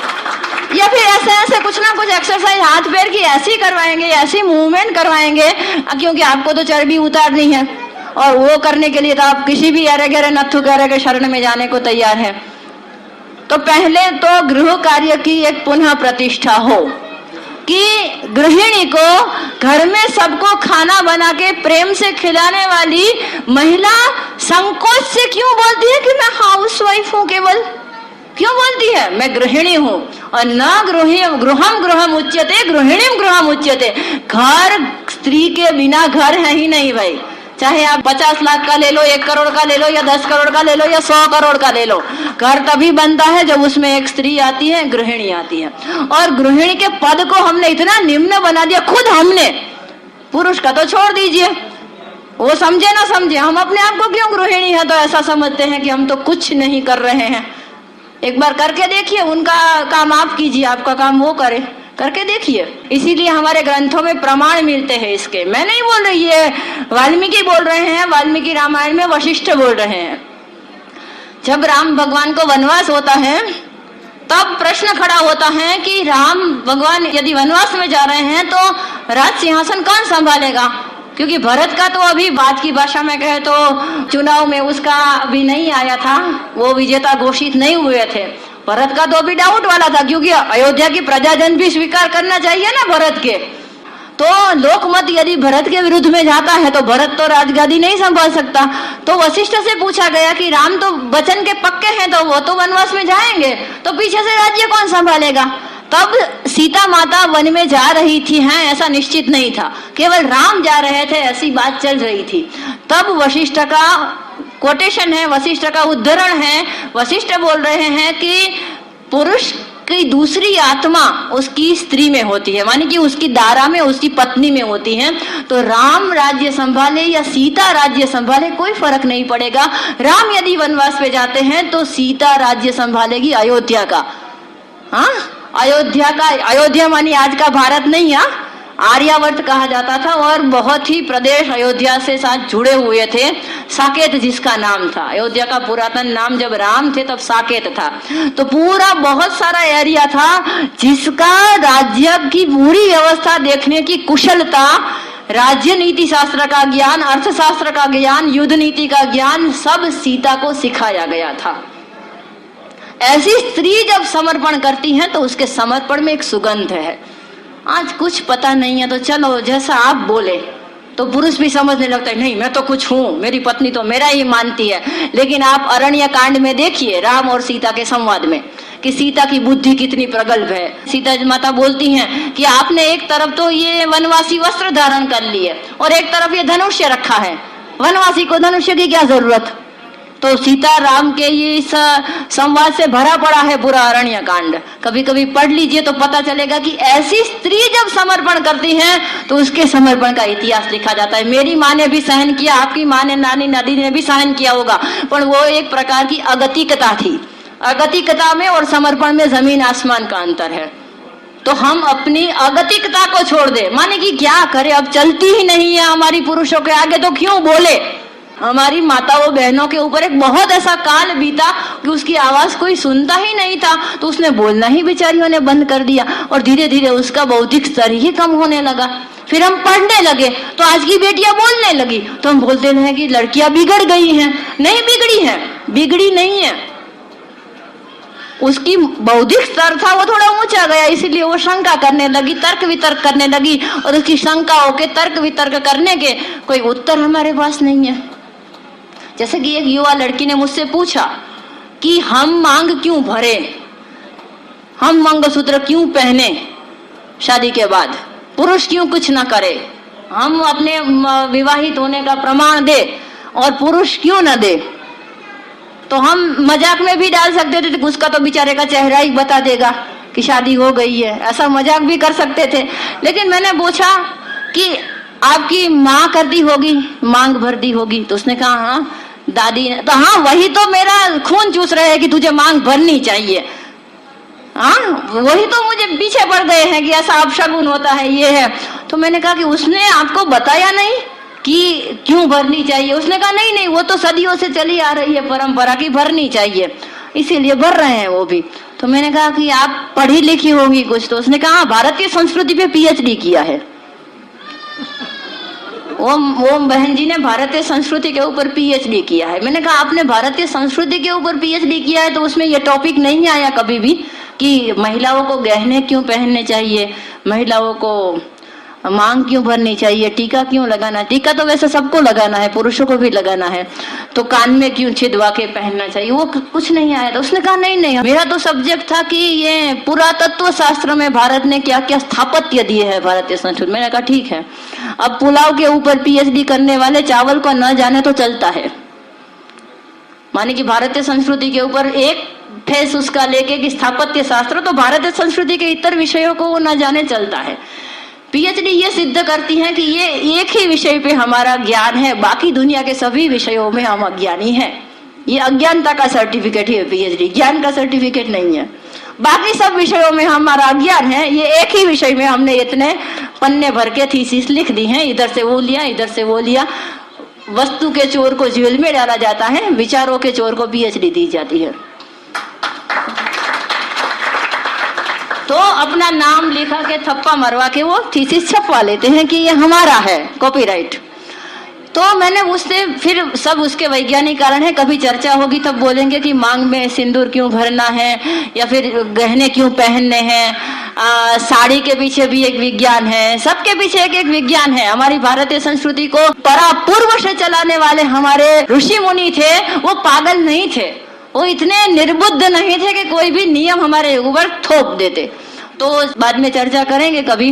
या फिर ऐसे कुछ ना कुछ एक्सरसाइज हाथ पैर की ऐसी करवाएंगे, ऐसी मूवमेंट करवाएंगे, क्योंकि आपको तो चर्बी उतारनी है और वो करने के लिए तो आप किसी भी अरे गहरे नत्थु गहरे के शरण में जाने को तैयार है। तो पहले तो गृह कार्य की एक पुनः प्रतिष्ठा हो कि गृहिणी को घर में सबको खाना बना के प्रेम से खिलाने वाली महिला संकोच से क्यों बोलती है कि मैं हाउसवाइफ हूँ? केवल क्यों बोलती है मैं गृहिणी हूँ? और न गृहम उच्यते गृहिणीम गृहम उच्यते। घर स्त्री के बिना घर है ही नहीं भाई, चाहे आप 50 लाख का ले लो, 1 करोड़ का ले लो, या 10 करोड़ का ले लो, या 100 करोड़ का ले लो, घर तभी बनता है जब उसमें एक स्त्री आती है, गृहिणी आती है। और गृहिणी के पद को हमने इतना निम्न बना दिया, खुद हमने, पुरुष का तो छोड़ दीजिए, वो समझे ना समझे, हम अपने आप को क्यों गृहिणी है तो ऐसा समझते हैं कि हम तो कुछ नहीं कर रहे हैं। एक बार करके देखिए, उनका काम आप कीजिए, आपका काम वो करे, करके देखिए। इसीलिए हमारे ग्रंथों में प्रमाण मिलते हैं इसके। मैं नहीं बोल रही, ये वाल्मीकि बोल रहे हैं, वाल्मीकि रामायण में वशिष्ठ बोल रहे हैं। जब राम भगवान को वनवास होता है तब प्रश्न खड़ा होता है कि राम भगवान यदि वनवास में जा रहे हैं तो राज सिंहासन कौन संभालेगा? क्योंकि भरत का तो अभी बात की भाषा में कहे तो चुनाव में उसका अभी नहीं आया था, वो विजेता घोषित नहीं हुए थे। भरत का तो अभी डाउट वाला था, क्योंकि अयोध्या की प्रजाजन भी स्वीकार करना चाहिए ना भरत के। तो लोकमत यदि भरत के विरुद्ध में जाता है तो भरत तो राजगादी नहीं संभाल सकता। तो वशिष्ठ से पूछा गया कि राम तो वचन के पक्के हैं, तो वो तो वनवास में जाएंगे, तो पीछे से राज्य कौन संभालेगा? तब सीता माता वन में जा रही थी, हैं ऐसा निश्चित नहीं था, केवल राम जा रहे थे ऐसी बात चल रही थी। तब वशिष्ठ का कोटेशन है, वशिष्ठ का उद्धरण है, वशिष्ठ बोल रहे हैं कि पुरुष की दूसरी आत्मा उसकी स्त्री में होती है, मानी कि उसकी दारा में, उसकी पत्नी में होती है। तो राम राज्य संभाले या सीता राज्य संभाले कोई फर्क नहीं पड़ेगा। राम यदि वनवास पे जाते हैं तो सीता राज्य संभालेगी अयोध्या का। हाँ, अयोध्या का, अयोध्या मानी आज का भारत नहीं, हाँ, आर्यावर्त कहा जाता था और बहुत ही प्रदेश अयोध्या से साथ जुड़े हुए थे। साकेत जिसका नाम था, अयोध्या का पुरातन नाम जब राम थे तब साकेत था। तो पूरा बहुत सारा एरिया था जिसका राज्य की पूरी व्यवस्था देखने की कुशलता, राज्य नीति शास्त्र का ज्ञान, अर्थशास्त्र का ज्ञान, युद्ध नीति का ज्ञान सब सीता को सिखाया गया था। ऐसी स्त्री जब समर्पण करती है तो उसके समर्पण में एक सुगंध है। आज कुछ पता नहीं है तो चलो जैसा आप बोले, तो पुरुष भी समझने लगता है नहीं मैं तो कुछ हूँ, मेरी पत्नी तो मेरा ही मानती है। लेकिन आप अरण्य कांड में देखिए राम और सीता के संवाद में कि सीता की बुद्धि कितनी प्रगल्भ है। सीता माता बोलती हैं कि आपने एक तरफ तो ये वनवासी वस्त्र धारण कर लिए और एक तरफ ये धनुष्य रखा है, वनवासी को धनुष्य की क्या जरूरत। तो सीता राम के ये इस संवाद से भरा पड़ा है पूरा अरण्य कांड। कभी कभी पढ़ लीजिए तो पता चलेगा कि ऐसी स्त्री जब समर्पण करती है तो उसके समर्पण का इतिहास लिखा जाता है। मेरी माँ ने भी सहन किया, आपकी माँ ने, नानी नानी ने भी सहन किया होगा, पर वो एक प्रकार की अगतिकता थी। अगतिकता में और समर्पण में जमीन आसमान का अंतर है। तो हम अपनी अगतिकता को छोड़ दे, माने कि क्या करे, अब चलती ही नहीं है हमारी पुरुषों के आगे तो क्यों बोले। हमारी माताओं बहनों के ऊपर एक बहुत ऐसा काल बीता कि उसकी आवाज कोई सुनता ही नहीं था, तो उसने बोलना ही बेचारियों ने बंद कर दिया और धीरे धीरे उसका बौद्धिक स्तर ही कम होने लगा। फिर हम पढ़ने लगे तो आज की बेटियां बोलने लगी, तो हम बोलते हैं कि लड़कियां बिगड़ गई हैं। नहीं बिगड़ी है, बिगड़ी नहीं है, उसकी बौद्धिक स्तर था वो थोड़ा ऊंचा गया, इसलिए वो शंका करने लगी, तर्क वितर्क करने लगी, और उसकी शंकाओं के तर्क वितर्क करने के कोई उत्तर हमारे पास नहीं है। जैसे कि एक युवा लड़की ने मुझसे पूछा कि हम मांग क्यों भरे, हम मंगलसूत्र क्यों पहने शादी के बाद, पुरुष क्यों कुछ ना करे, हम अपने विवाहित होने का प्रमाण दे और पुरुष क्यों ना दे। तो हम मजाक में भी डाल सकते थे, उसका तो बेचारे का चेहरा ही बता देगा कि शादी हो गई है, ऐसा मजाक भी कर सकते थे। लेकिन मैंने पूछा कि आपकी माँ करती होगी, मांग भरती होगी, तो उसने कहा हाँ दादी ने, तो हाँ वही तो मेरा खून चूस रहे हैं कि तुझे मांग भरनी चाहिए। हाँ वही तो मुझे पीछे पड़ गए हैं कि ऐसा अपशगुन होता है, ये है। तो मैंने कहा कि उसने आपको बताया नहीं कि क्यों भरनी चाहिए। उसने कहा नहीं नहीं, वो तो सदियों से चली आ रही है परंपरा की, भरनी चाहिए, इसीलिए भर रहे हैं वो भी। तो मैंने कहा कि आप पढ़ी लिखी होंगी कुछ, तो उसने कहा भारतीय संस्कृति पे पीएचडी किया है। ओम बहन जी ने भारतीय संस्कृति के ऊपर पीएचडी किया है। मैंने कहा आपने भारतीय संस्कृति के ऊपर पीएचडी किया है तो उसमें यह टॉपिक नहीं आया कभी भी कि महिलाओं को गहने क्यों पहनने चाहिए, महिलाओं को मांग क्यों भरनी चाहिए, टीका क्यों लगाना। टीका तो वैसे सबको लगाना है, पुरुषों को भी लगाना है, तो कान में क्यों छिदवा के पहनना चाहिए, वो कुछ नहीं आया था। उसने कहा नहीं नहीं, मेरा तो सब्जेक्ट था कि ये पुरातत्व शास्त्र में भारत ने क्या क्या स्थापत्य दिए है भारतीय संस्कृति। मैंने कहा ठीक है, अब पुलाव के ऊपर पीएचडी करने वाले चावल को न जाने तो चलता है, माने कि भारतीय संस्कृति के ऊपर एक फेस उसका लेके कि स्थापत्य शास्त्र, तो भारतीय संस्कृति के इतर विषयों को वो न जाने चलता है। पीएचडी ये सिद्ध करती है कि ये एक ही विषय पे हमारा ज्ञान है, बाकी दुनिया के सभी विषयों में हम अज्ञानी हैं। ये अज्ञानता का सर्टिफिकेट है पीएचडी, ज्ञान का सर्टिफिकेट नहीं है। बाकी सब विषयों में हमारा अज्ञान है, ये एक ही विषय में हमने इतने पन्ने भर के थीसिस लिख दी हैं, इधर से वो लिया इधर से वो लिया। वस्तु के चोर को जेल में डाला जाता है, विचारों के चोर को पीएचडी दी जाती है। तो अपना नाम लिखा के थप्पा मरवा के वो थीसिस छपवा लेते हैं कि ये हमारा है, कॉपीराइट। तो मैंने उससे फिर सब उसके वैज्ञानिक कारण है, कभी चर्चा होगी तब बोलेंगे कि मांग में सिंदूर क्यों भरना है या फिर गहने क्यों पहनने हैं, साड़ी के पीछे भी एक विज्ञान है, सबके पीछे एक एक विज्ञान है। हमारी भारतीय संस्कृति को परापूर्व से चलाने वाले हमारे ऋषि मुनि थे, वो पागल नहीं थे, वो इतने निर्बुद्ध नहीं थे कि कोई भी नियम हमारे ऊपर थोप देते। तो बाद में चर्चा करेंगे कभी।